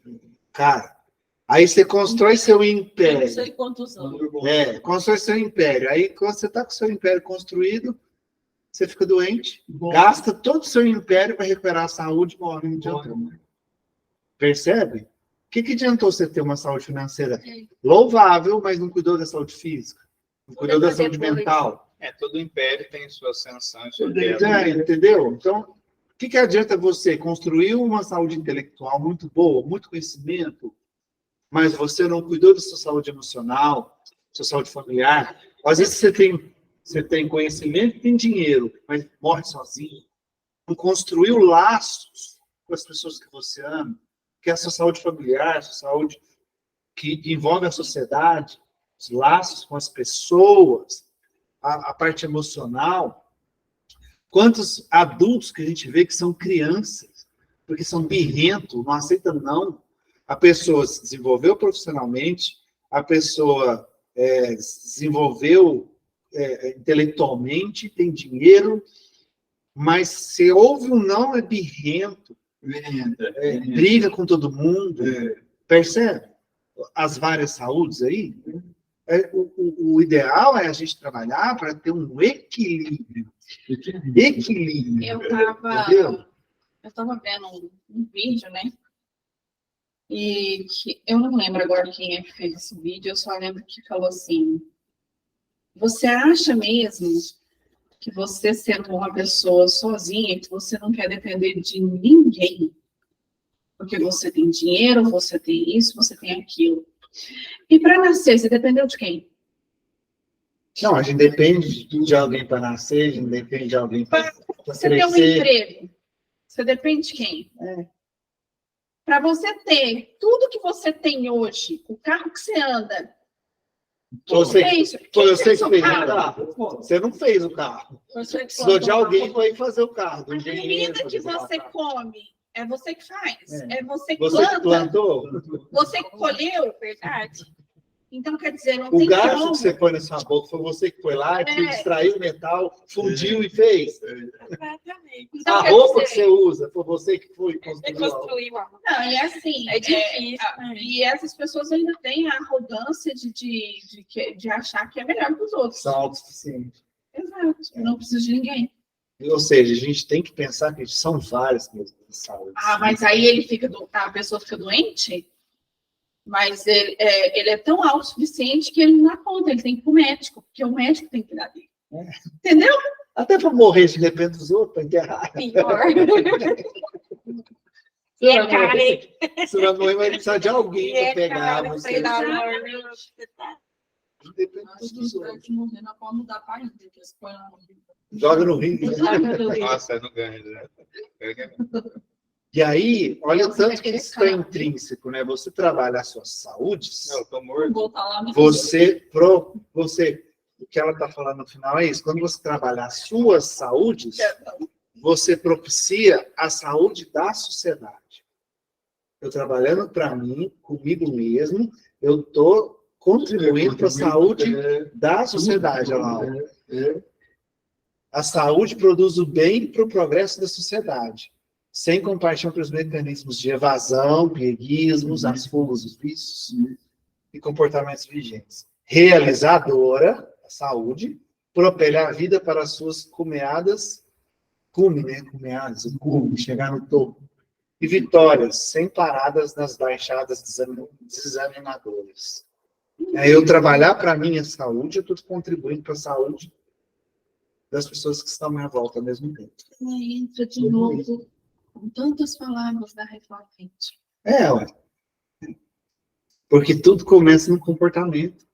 Cara, aí você constrói seu império. Não sei quantos anos. Constrói seu império. Aí, quando você está com seu império construído, você fica doente, gasta todo o seu império para recuperar a saúde, morre, não adianta. Percebe? O que adiantou você ter uma saúde financeira louvável, mas não cuidou da saúde física? Não cuidou da saúde mental? Todo império tem sua ascensão e sua queda. Entendeu? Então, que adianta você construir uma saúde intelectual muito boa, muito conhecimento, mas você não cuidou da sua saúde emocional, sua saúde familiar? Às vezes você tem conhecimento e tem dinheiro, mas morre sozinho. Não construiu laços com as pessoas que você ama, que é a sua saúde familiar, a sua saúde que envolve a sociedade, os laços com as pessoas, a parte emocional. Quantos adultos que a gente vê que são crianças, porque são birrentos, não aceitam não. A pessoa se desenvolveu profissionalmente, a pessoa desenvolveu intelectualmente, tem dinheiro, mas se houve um não, é birrento, briga com todo mundo, percebe? As várias saúdes aí. O ideal é a gente trabalhar para ter um equilíbrio. Equilíbrio. Eu tava vendo um vídeo, né? E que eu não lembro agora quem é que fez esse vídeo, eu só lembro que falou assim: você acha mesmo que você sendo uma pessoa sozinha, que você não quer depender de ninguém? Porque você tem dinheiro, você tem isso, você tem aquilo. E para nascer, você dependeu de quem? Não, a gente depende de alguém para nascer, a gente depende de alguém para Você tem um crescer. emprego, você depende de quem? Para você ter tudo que você tem hoje, o carro que você anda, Você é isso. Foi você que seu fez o carro? carro? Você não fez o carro. Você que Precisou de plantou. alguém para ir fazer o carro. do A engenheiro, comida que fazer o você carro. come, é você que faz. É. É você que Você que planta. plantou? Você que colheu, verdade? Então, quer dizer, não O tem garfo como. que você põe na sua boca foi você que foi lá, que É. extraiu o metal, fundiu e fez. Exatamente. Então, A quer roupa que dizer, você usa foi você que foi é construiu. Não, e assim, É difícil, e essas pessoas ainda têm a arrogância de achar que é melhor que os outros. São autossuficientes. Exato, não precisa de ninguém. Ou seja, a gente tem que pensar que são várias mesmo de saúde. Mas aí ele a pessoa fica doente, mas ele é tão autossuficiente que ele não dá conta, ele tem que ir pro médico, porque o médico tem que cuidar dele. Entendeu? Até para morrer, de repente, dos outros, para enterrar. Pior. É, cara, hein? Você vai morrer, vai precisar de alguém para pegar cara, você. sei lá, Depende Acho de que todos os para outros. de morrer na palma da parede, que eles põem lá no rio. Joga no rio. Nossa, eu não ganho. Né? E aí, olha o Você vai tanto que querer isso é ficar. intrínseco, né? Você trabalha a sua saúde, Não, eu tô Vou morto. voltar lá no você, o que ela está falando no final é isso. Quando você trabalha as suas saúdes, você propicia a saúde da sociedade. Eu trabalhando para mim, comigo mesmo, eu estou contribuindo para a saúde da sociedade. Olha lá. A saúde produz o bem para o progresso da sociedade, sem compaixão para os mecanismos de evasão, pieguismos, as fugas, os vícios e comportamentos vigentes. Realizadora, a saúde, propele a vida para as suas cumeadas, chegar no topo. E vitórias, sem paradas nas baixadas desanimadoras. É eu trabalhar para a minha saúde, eu estou contribuindo para a saúde das pessoas que estão à minha volta ao mesmo tempo. Aí entra de novo com tantas palavras da reforma. Ué. Porque tudo começa no comportamento.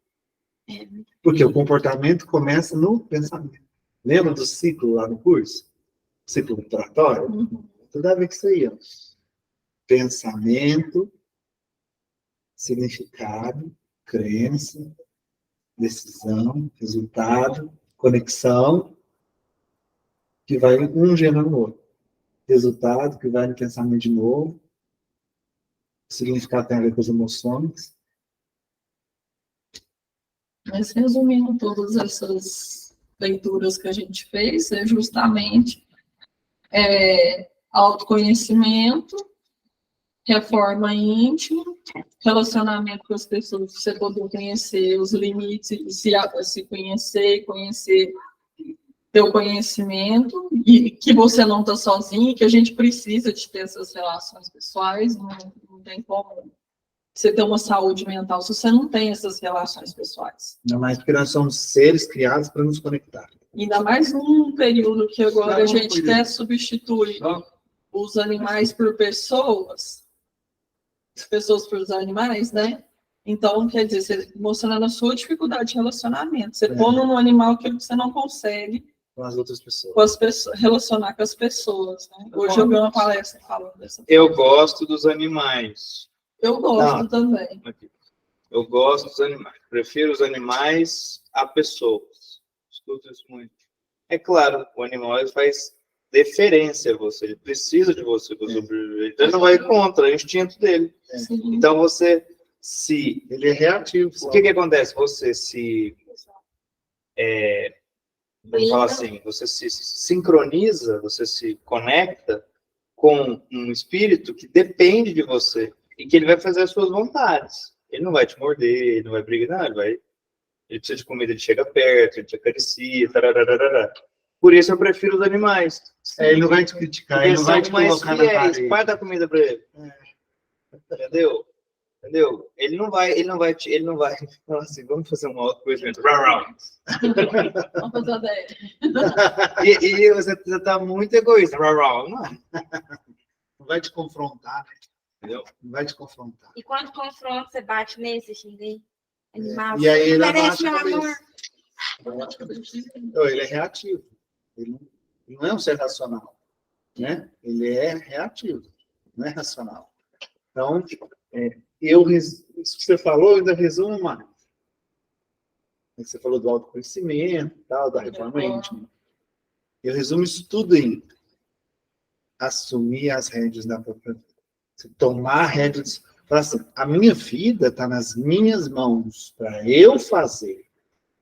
Porque o comportamento começa no pensamento. Lembra do ciclo lá no curso? Ciclo operatório? Tudo a ver com isso aí, ó. Pensamento, significado, crença, decisão, resultado, conexão, que vai um gerando o outro. Resultado, que vai no pensamento de novo. Significado tem a ver com as emoções. Mas resumindo todas essas leituras que a gente fez, é justamente autoconhecimento, reforma íntima, relacionamento com as pessoas, você poder conhecer os limites, se conhecer teu conhecimento, e que você não está sozinho, que a gente precisa de ter essas relações pessoais, não tem como você ter uma saúde mental se você não tem essas relações pessoais. Ainda mais porque nós somos seres criados para nos conectar. Ainda mais num período que agora a gente quer substituir os animais por pessoas, as pessoas por os animais, né? Então, quer dizer, você mostrando a sua dificuldade de relacionamento. Você põe num animal aquilo que você não consegue Com as outras pessoas. com as pessoas, relacionar com as pessoas, né? Hoje eu vi uma palestra falando dessa Eu gosto dos animais. Eu gosto também. Aqui. Eu gosto dos animais. Prefiro os animais a pessoas. Escuto isso muito. É claro, o animal ele faz deferência a você, ele precisa de você para sobreviver. Então ele não vai contra, é o instinto dele. Sim. Então você se... Ele é reativo. O que acontece? Você se... vamos falar assim, você se sincroniza, você se conecta com um espírito que depende de você e que ele vai fazer as suas vontades. Ele não vai te morder, ele não vai brigar, ele precisa de comida, ele chega perto, ele te acaricia, tarararara. Por isso eu prefiro os animais. Ele não vai te criticar, ele Porque não vai te são mais colocar na fiéis, parede. pai dá comida para ele. Entendeu? Entendeu? Ele não vai falar assim, vamos fazer um autoconhecimento. Vamos fazer a ideia. E você tá muito egoísta. Não. Não vai te confrontar, né? Entendeu? Não vai te confrontar. E quando confronta, você bate nesse, xinguei. Animal. E aí ele Merece abaixa meu a amor. cabeça. Não, ele é reativo. Ele não é um ser racional, né? Ele é reativo, não é racional. Então, isso que você falou, eu ainda resumo mais. Você falou do autoconhecimento, tal, da reforma íntima. Eu resumo isso tudo em assumir as rédeas da própria vida. Você tomar rédeas. Falar assim, a minha vida está nas minhas mãos para eu fazer.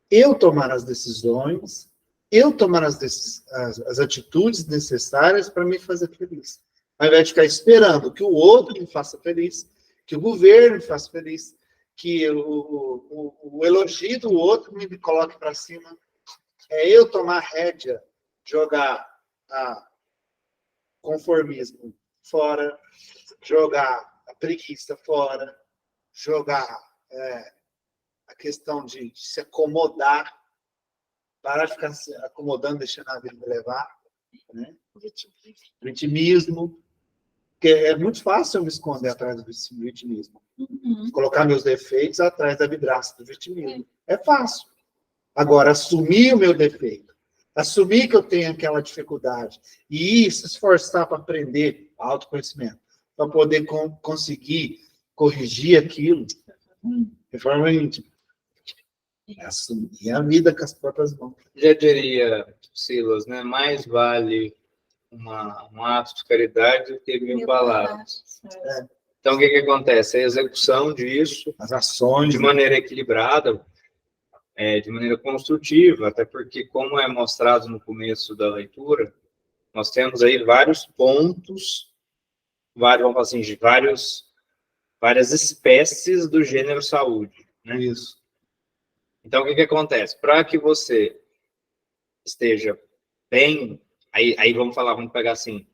Eu tomar as decisões, eu tomar as atitudes necessárias para me fazer feliz. Ao invés de ficar esperando que o outro me faça feliz, que o governo me faça feliz, que o elogio do outro me coloque para cima. É eu tomar a rédea, jogar a conformismo fora, jogar a preguiça fora, jogar a questão de se acomodar, parar de ficar se acomodando, deixando a vida levar, né? Vitimismo, porque é muito fácil eu me esconder atrás do vitimismo. Colocar meus defeitos atrás da vidraça do vitimismo. É fácil. Agora, assumir o meu defeito, assumir que eu tenho aquela dificuldade e se esforçar para aprender autoconhecimento, para poder conseguir corrigir aquilo, reforma íntima. Assumir a vida com as próprias mãos. Já diria, Silas, né? Mais vale um ato de caridade do que 1000 palavras. Então, o que acontece? A execução disso, As ações, de maneira equilibrada, de maneira construtiva, até porque, como é mostrado no começo da leitura, nós temos aí vários pontos, vamos falar assim, de várias espécies do gênero saúde. Né? Isso. Então, o que acontece? Para que você esteja bem, aí vamos pegar assim,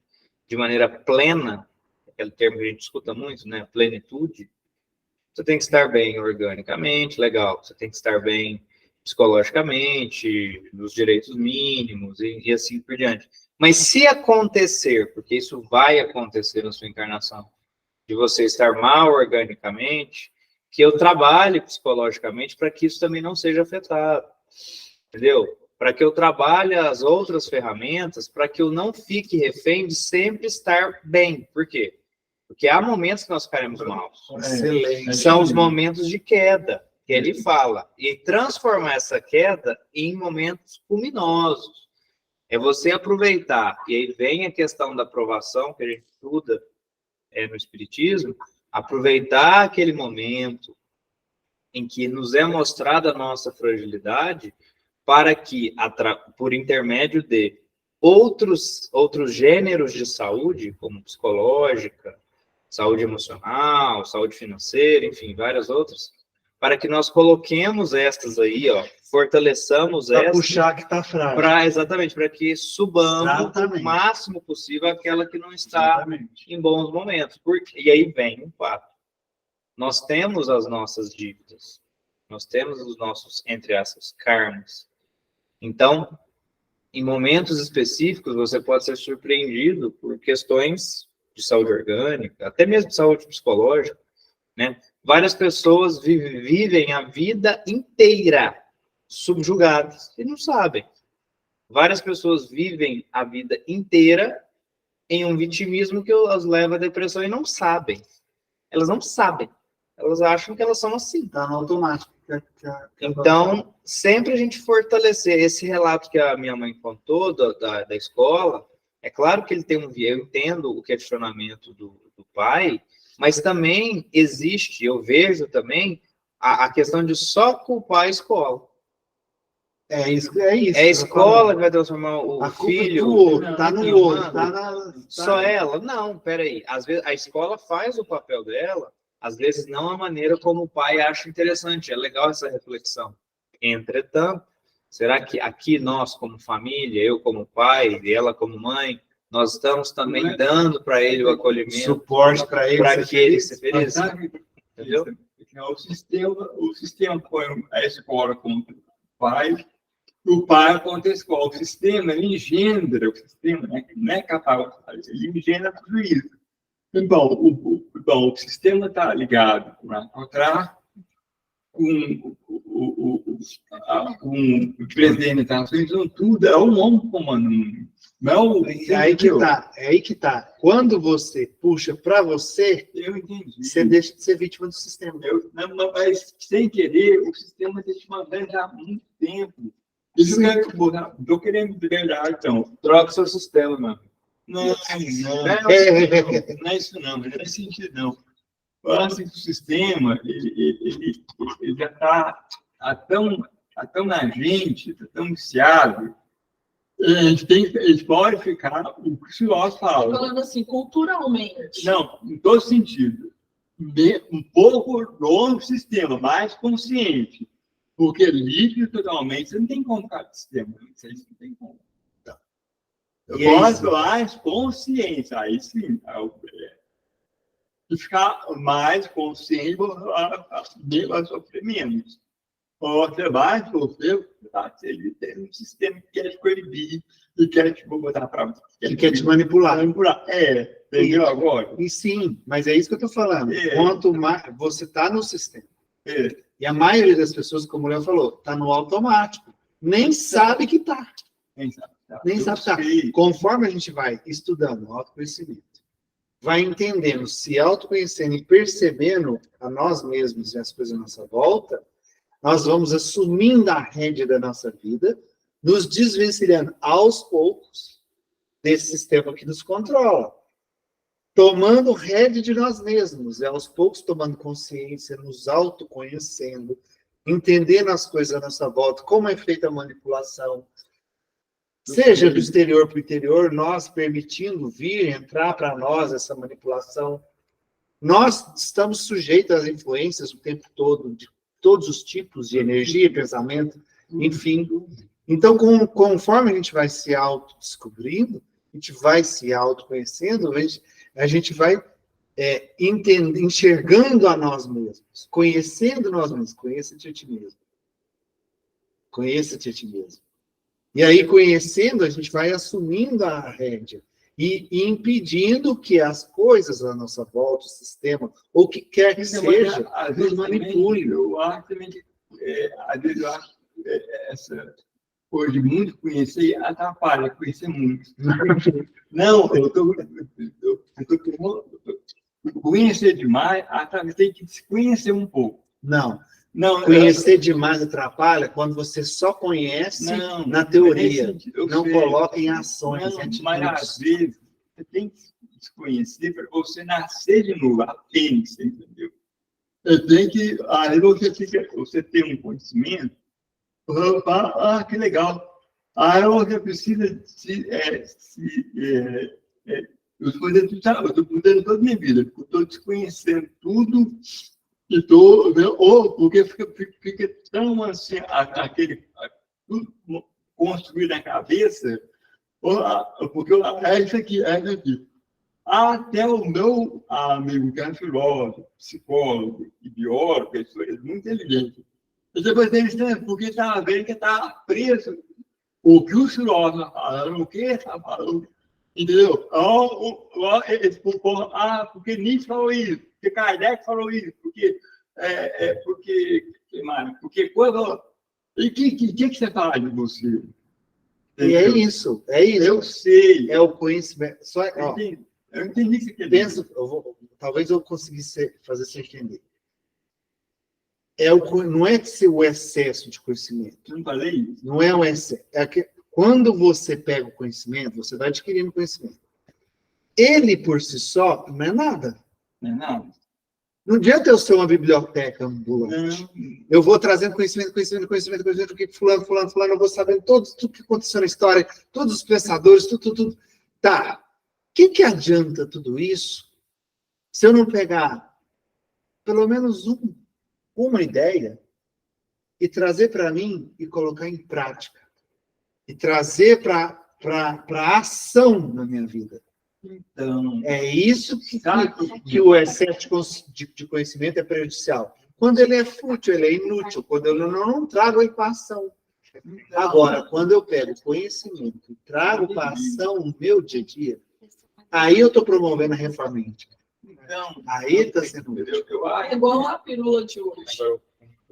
de maneira plena, aquele termo que a gente escuta muito, né? Plenitude. Você tem que estar bem organicamente, legal. Você tem que estar bem psicologicamente, nos direitos mínimos e assim por diante. Mas se acontecer, porque isso vai acontecer na sua encarnação, de você estar mal organicamente, que eu trabalhe psicologicamente para que isso também não seja afetado, entendeu? Para que eu trabalhe as outras ferramentas, para que eu não fique refém de sempre estar bem. Por quê? Porque há momentos que nós ficaremos mal. Excelente. São os momentos de queda, que ele fala. E transformar essa queda em momentos luminosos. É você aproveitar. E aí vem a questão da aprovação, que a gente estuda no Espiritismo, aproveitar aquele momento em que nos é mostrada a nossa fragilidade para que, por intermédio de outros gêneros de saúde, como psicológica, saúde emocional, saúde financeira, enfim, várias outras, para que nós coloquemos estas aí, ó, fortaleçamos Para estas, puxar que está frágil. exatamente, para que subamos Exatamente. o máximo possível aquela que não está Exatamente. em bons momentos. E aí vem um fato. Nós temos as nossas dívidas. Nós temos os nossos, entre aspas, karmas. Então, em momentos específicos, você pode ser surpreendido por questões de saúde orgânica, até mesmo de saúde psicológica, né? Várias pessoas vivem a vida inteira subjugadas e não sabem. Várias pessoas vivem a vida inteira em um vitimismo que as leva à depressão e não sabem. Elas não sabem. Elas acham que elas são assim. Tá no automático. Então, sempre a gente fortalecer esse relato que a minha mãe contou da escola. É claro que ele tem um eu entendo o questionamento do pai, mas também existe, eu vejo também, a questão de só culpar a escola. É isso. É É a escola que vai transformar o a culpa filho. do outro, tá no em outro, humano. Só ela? Não, peraí. Às vezes a escola faz o papel dela, às vezes não a maneira como o pai acha interessante. É legal essa reflexão. Entretanto, será que aqui nós, como família, eu como pai, e ela como mãe, nós estamos também dando para ele o acolhimento, Suporte para ele. para que ele se Mas feliz? sabe, Entendeu? o sistema põe a escola contra o pai contra a escola. O sistema ele engendra, o sistema não é capaz, ele engendra tudo isso. Então, o sistema está ligado com o narcotráfico, com o presidente das Nações, tudo é um homem comandando. Não, É aí que tá. Quando você puxa para você, eu entendi. você deixa de ser vítima do sistema. Mas sem querer, o sistema está te mandando já há muito tempo. Isso que eu estou querendo liberar, então. Troca o seu sistema, mano. Não é isso não, não é nesse sentido não. Eu acho que o sistema, ele já está tão na gente, está tão viciado, a gente pode ficar, o que o senhor fala. Falando assim, culturalmente. Não, em todo sentido. Um pouco do sistema, mais consciente. Porque líquido totalmente, você não tem como ficar do sistema. Não tem como. Eu gosto mais consciência, aí sim. E ficar mais consciente, vai sofrer menos. Você vai sofrer, ele tem um sistema que quer te coibir e quer te botar para. Ele quer te manipular. Entendeu agora? E sim, mas é isso que eu estou falando. É. Quanto mais você está no sistema. É. E a maioria das pessoas, como o Léo falou, está no automático. Nem sabe que está. Nem sabe que está. Conforme a gente vai estudando autoconhecimento, vai entendendo, se autoconhecendo e percebendo a nós mesmos e as coisas à nossa volta, nós vamos assumindo a rédea da nossa vida, nos desvencilhando aos poucos desse sistema que nos controla. Tomando rédea de nós mesmos, e aos poucos tomando consciência, nos autoconhecendo, entendendo as coisas à nossa volta, como é feita a manipulação, seja do exterior para o interior, nós permitindo entrar para nós essa manipulação. Nós estamos sujeitos às influências o tempo todo, de todos os tipos de energia, pensamento, enfim. Então, conforme a gente vai se autodescobrindo, a gente vai se autoconhecendo, a gente vai enxergando a nós mesmos, conhecendo nós mesmos. Conheça-te a ti mesmo. Conheça-te a ti mesmo. E aí, conhecendo, a gente vai assumindo a rédea e impedindo que as coisas à nossa volta, o sistema, ou o que quer que seja, nos manipule. Eu acho também que, às vezes, eu acho essa coisa de muito conhecer atrapalha, conhecer muito. Não, eu estou conhecer demais, tem que se conhecer um pouco. Não, conhecer demais atrapalha quando você só conhece na teoria, não coloca em ações, em atitudes. Mas às vezes você tem que se conhecer para você nascer de novo, apenas, entendeu? Você tem que, aí você tem um conhecimento, que legal. Aí você precisa eu estou mudando toda a minha vida, porque eu estou desconhecendo tudo. Porque fica tão assim, tudo construído na cabeça, porque é isso aqui. Até o meu amigo, que é filósofo, psicólogo e biólogo, pessoa muito inteligente, depois dele, porque estava vendo que estava preso o que os filósofos falaram, o que ele está falando, entendeu? Porque Nietzsche falou isso, porque Kardec falou isso, porque quando... E o que você fala de você? E é isso, é isso. Eu sei. É o conhecimento. Só, ó, eu entendi o que você quer dizer. pensa, talvez eu conseguisse fazer você entender. Não é o excesso de conhecimento. Eu não falei isso? Não é o excesso. É que quando você pega o conhecimento, você vai adquirindo conhecimento. Ele, por si só, não é nada. Não é nada. Não adianta eu ser uma biblioteca ambulante. Não. Eu vou trazendo conhecimento, o que fulano, eu vou sabendo tudo que aconteceu na história, todos os pensadores, tudo. Tá. O que adianta tudo isso se eu não pegar pelo menos uma ideia e trazer para mim e colocar em prática? E trazer para a ação na minha vida. Então, É isso que o excesso de conhecimento é prejudicial. Quando ele é fútil, ele é inútil. Quando eu não trago ele para ação. Agora, quando eu pego conhecimento e trago para ação no meu dia a dia, aí eu estou promovendo a reforma íntima. então, Aí está sendo útil. eu É acho. igual a pílula de hoje,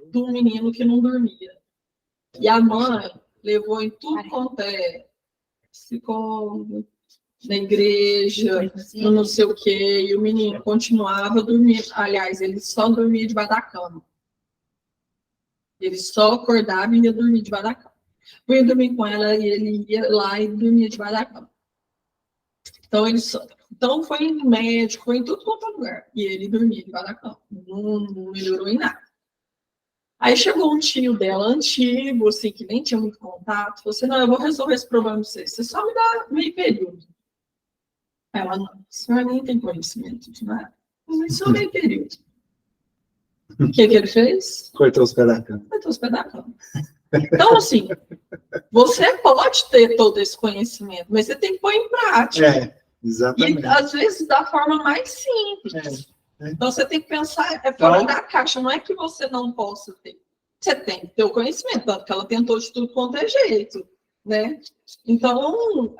do menino que não dormia. E a mãe levou em tudo quanto é psicólogo, na igreja, no não sei o quê, e o menino continuava dormindo. Aliás, ele só dormia debaixo da cama. Ele só acordava e ia dormir debaixo da cama. Eu ia dormir com ela e ele ia lá e dormia debaixo da cama. Então foi em médico, foi em tudo quanto é lugar. E ele dormia debaixo da cama. Não melhorou em nada. Aí chegou um tio dela, antigo, assim, que nem tinha muito contato. Falou assim, não, eu vou resolver esse problema pra você. Você só me dá meio período. Ela, não, a senhora nem tem conhecimento de nada. Mas só meio período. O que ele fez? Cortou os pés da cama. Cortou os pés da cama. Então, assim, você pode ter todo esse conhecimento, mas você tem que pôr em prática. Exatamente. E, às vezes, da forma mais simples. Então, você tem que pensar fora da caixa. Não é que você não possa ter. Você tem que ter o conhecimento, tanto que ela tentou de tudo quanto é jeito, né? Então,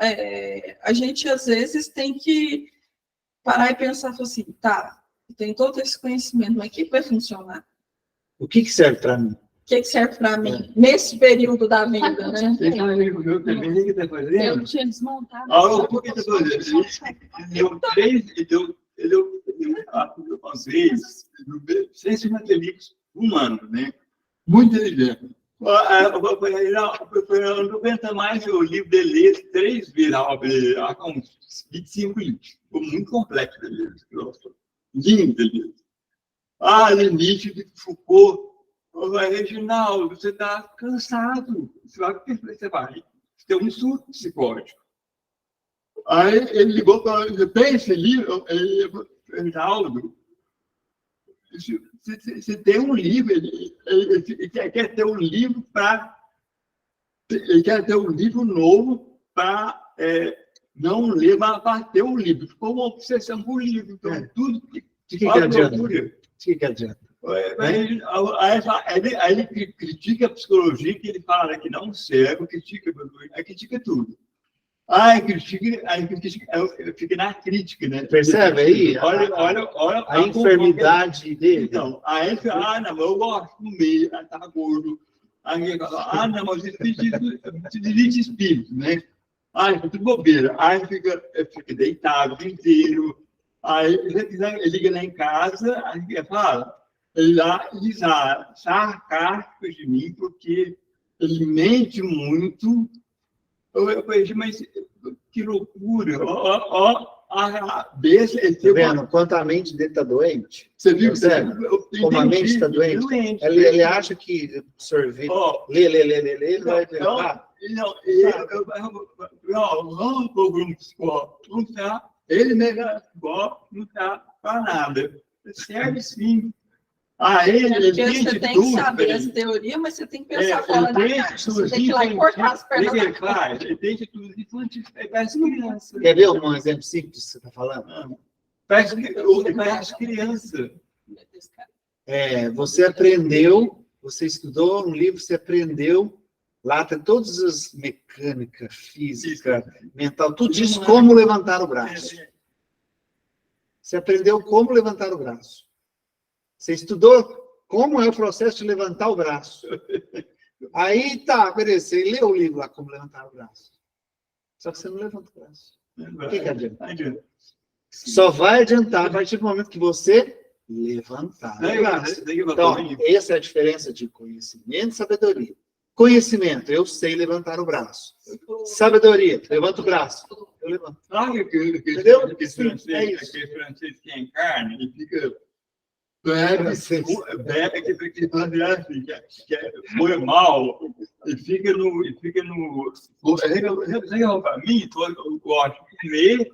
a gente, às vezes, tem que parar e pensar assim, tá, tem todo esse conhecimento, mas o que vai funcionar? O que serve para mim? O que serve para mim nesse período da vida, né? Tem um amigo meu também que está fazendo. Eu tinha desmontado. O que está fazendo? Ele deu uma vez, sem se livros humanos, né? Muito inteligente. Eu não aguento mais o livro dele 3 vezes, uns 25 livros. Ficou muito complexo dele. Lindo dele. Nietzsche de Foucault. Reginaldo, você está cansado. Você vai ter um surto psicótico. Aí ele ligou para mim, tem esse livro? Reginaldo, você tem um livro, ele quer ter um livro para... Ele quer ter um livro novo para não ler, mas para ter um livro. Ficou uma obsessão por livro. Então, tudo... O que adianta? O que adianta? Aí ele critica a psicologia, que ele fala que não serve, critica tudo. Fica na crítica, né? Percebe aí? Olha a enfermidade dele. Então, aí ele fala, não, eu gosto do meio, tá gordo. Aí ele fala, não, mas você dirige espírito, né? Tudo bobeira. Aí fica deitado o dia inteiro. Aí ele liga lá em casa, aí ele fala, ele lá diz, sarcástico de mim, porque ele mente muito. Eu falei, mas que loucura! A cabeça... Tá vendo? Quanto a mente dele está doente. Você viu? Como a mente está doente. Ele acha que absorver... Lê, vai tentar. Não, o Bruno psicólogo, não está. Ele mesmo não está para nada. Serve sim. Ele você tem que saber as teorias, mas você tem que pensar fora da caixa. Você tem que ir lá e cortar as pernas da caixa. Ele tem atitude infantil para as crianças. Quer ver um exemplo simples que você está falando? Para as crianças. Você aprendeu, você estudou um livro, você aprendeu Lá tem todas as mecânica, física, mental, tudo isso, como levantar o braço. Você aprendeu como levantar o braço. Você estudou como é o processo de levantar o braço. Aí tá, beleza, você leu o livro lá, como levantar o braço. Só que você não levanta o braço. O que adianta? Só vai adiantar a partir do momento que você levantar o braço. Então, essa é a diferença de conhecimento e sabedoria. Conhecimento, eu sei levantar o braço. Sabedoria, levanta o braço. Eu levanto. Sabe Entendeu? aquele Sim, francês, é isso. aquele francês que encarna e fica bebe que fazer assim, que foi mal, e fica no. Para mim, eu gosto de comer,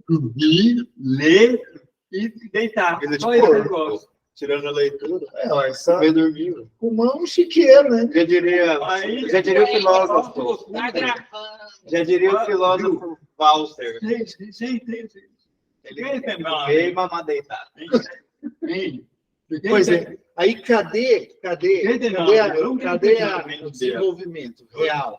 dormir, ler e deitar. Vida de Só isso que eu porco. gosto. Tirando a leitura. É, só ver dormir. Pulmão um chiqueiro, né? Já diria o filósofo. Tá gravando. Já diria o filósofo Walter. Sim. Ele quer mamar deitado. Pois é. Aí cadê o desenvolvimento real?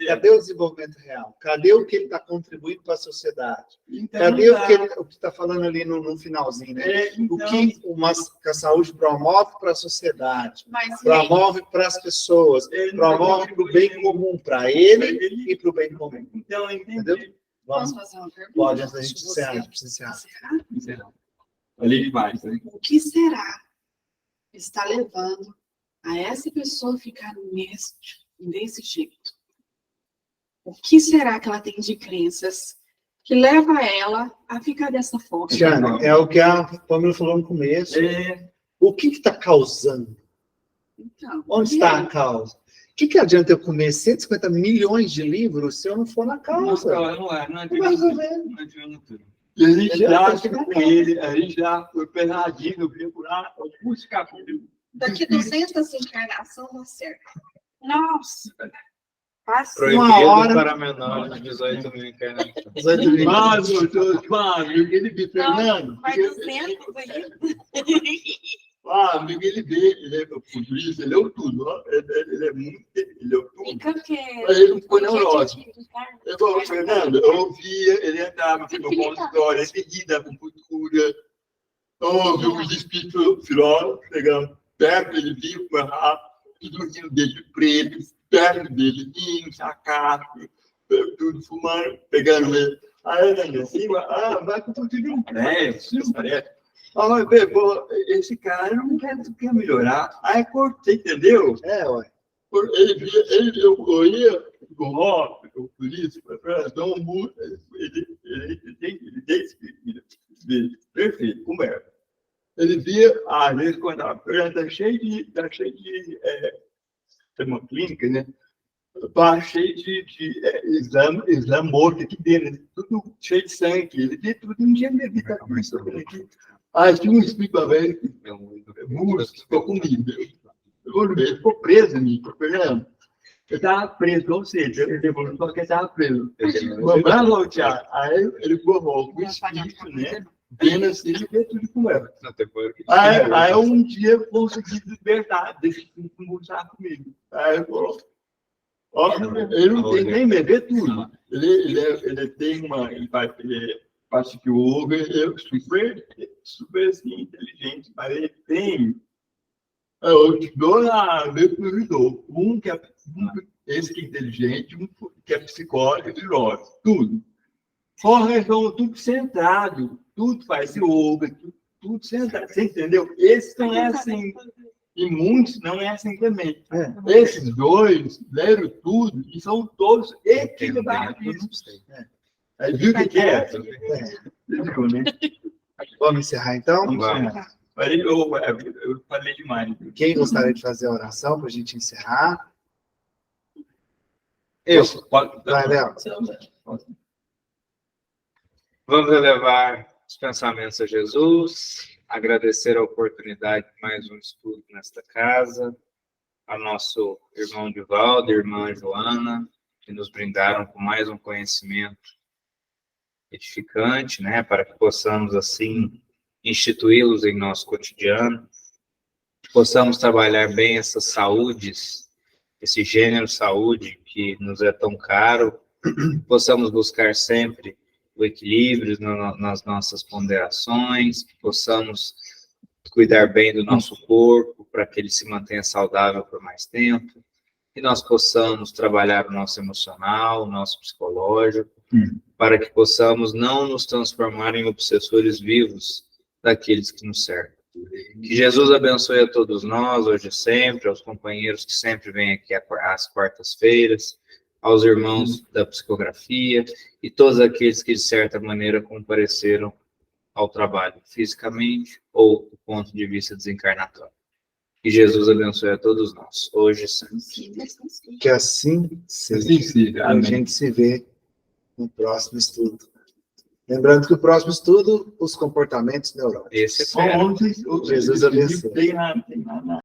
Cadê o desenvolvimento real? Cadê o que ele está contribuindo para a sociedade? Cadê o que está falando ali no finalzinho, né? O que a saúde promove para a sociedade, Mas, promove para as pessoas, promove para o bem comum, para ele e para o bem comum. Então, Entendeu? posso Vamos, fazer uma pergunta? pode, antes da gente Você- encerrar. Precisa encerrar. Ali demais, né? O que será que está levando a essa pessoa ficar desse jeito? O que será que ela tem de crenças que leva ela a ficar dessa forma? Tiana, é o que a Pamela falou no começo. O que está causando? Então, Onde está a causa? O que adianta eu comer 150 milhões de livros se eu não for na causa? Não vai adianta. resolver. Não adianta tudo. E a gente já com ele, a gente já foi pesadinho, veio por lá, buscar comigo. daqui 200 encarnações não certo. Nossa! Passa. Proibido hora- para menores de 18 mil internet. Mas, ele me Fernando. Vai 200 aí. Amigo, ele é por isso, ele é o tudo, ó. Ele é muito, ele é o tudo. Fica o quê? Mas ele não ficou neurótico. Tá? Eu falei, Fernando, eu ouvia, ele entrava no meu consultório, ele seguia da acupuntura, ouvia os espíritos filósofos, pegando perto, ele vinha com a rapa, tudo dele preto, perto dele, vinho, sacato, tudo fumando, pegando ele. Aí ele assim, vai com tudo não presta, não parece. Esse cara não quer melhorar. Aí cortei, entendeu? Ué. Eu ia igual o polícia, ele tem esse perfeito, como é? Ele via, às vezes, quando está cheio de tem uma clínica, né? Tá cheio de exame morto aqui dentro, tudo cheio de sangue. Ele via tudo, não tinha medo de estar com isso aqui. Aí tinha um espírito velho, músico, ficou comigo. Ele ficou preso em mim, Fernando. Eu estava preso, ou seja, ele demorou só que ele estava preso. Vamos voltear. Aí ele formou o espírito, né? Vendo assim, ele vê tudo com ela. Aí um dia eu consegui libertar, deixa de conversar comigo. Aí ele falou, ele não tem nem medo, vê tudo. Ele tem uma, ele acho que o Over é super assim, inteligente, mas ele tem. Eu te dou lá, meu cuidador. Esse que é inteligente, um que é psicólogo, filósofo, tudo. Fora então, tudo sentado, tudo faz yoga, tudo sentado. Você entendeu? Esse não é assim. E muitos não é assim também. Esses dois leram tudo e são todos equilibrados. Aí viu o que é? Vamos encerrar então? Eu falei demais. Quem gostaria de fazer a oração para a gente encerrar? Vai, Léo. Vamos elevar os pensamentos a Jesus, agradecer a oportunidade de mais um estudo nesta casa, a nosso irmão Divaldo e irmã Joana, que nos brindaram com mais um conhecimento edificante, né, para que possamos, assim, instituí-los em nosso cotidiano, que possamos trabalhar bem essas saúdes esse gênero saúde que nos é tão caro, possamos buscar sempre o equilíbrio nas nossas ponderações, que possamos cuidar bem do nosso corpo para que ele se mantenha saudável por mais tempo, que nós possamos trabalhar o nosso emocional, o nosso psicológico, para que possamos não nos transformar em obsessores vivos daqueles que nos cercam. Que Jesus abençoe a todos nós, hoje e sempre, aos companheiros que sempre vêm aqui às quartas-feiras, aos irmãos da psicografia e todos aqueles que, de certa maneira, compareceram ao trabalho fisicamente ou do ponto de vista desencarnatório. Que Jesus abençoe a todos nós, hoje e sempre. Que assim seja. Assim seja. A Amém. gente se vê no próximo estudo. Lembrando que o próximo estudo, os comportamentos neuróticos. Esse é Ontem, Jesus abençoe. tem nada.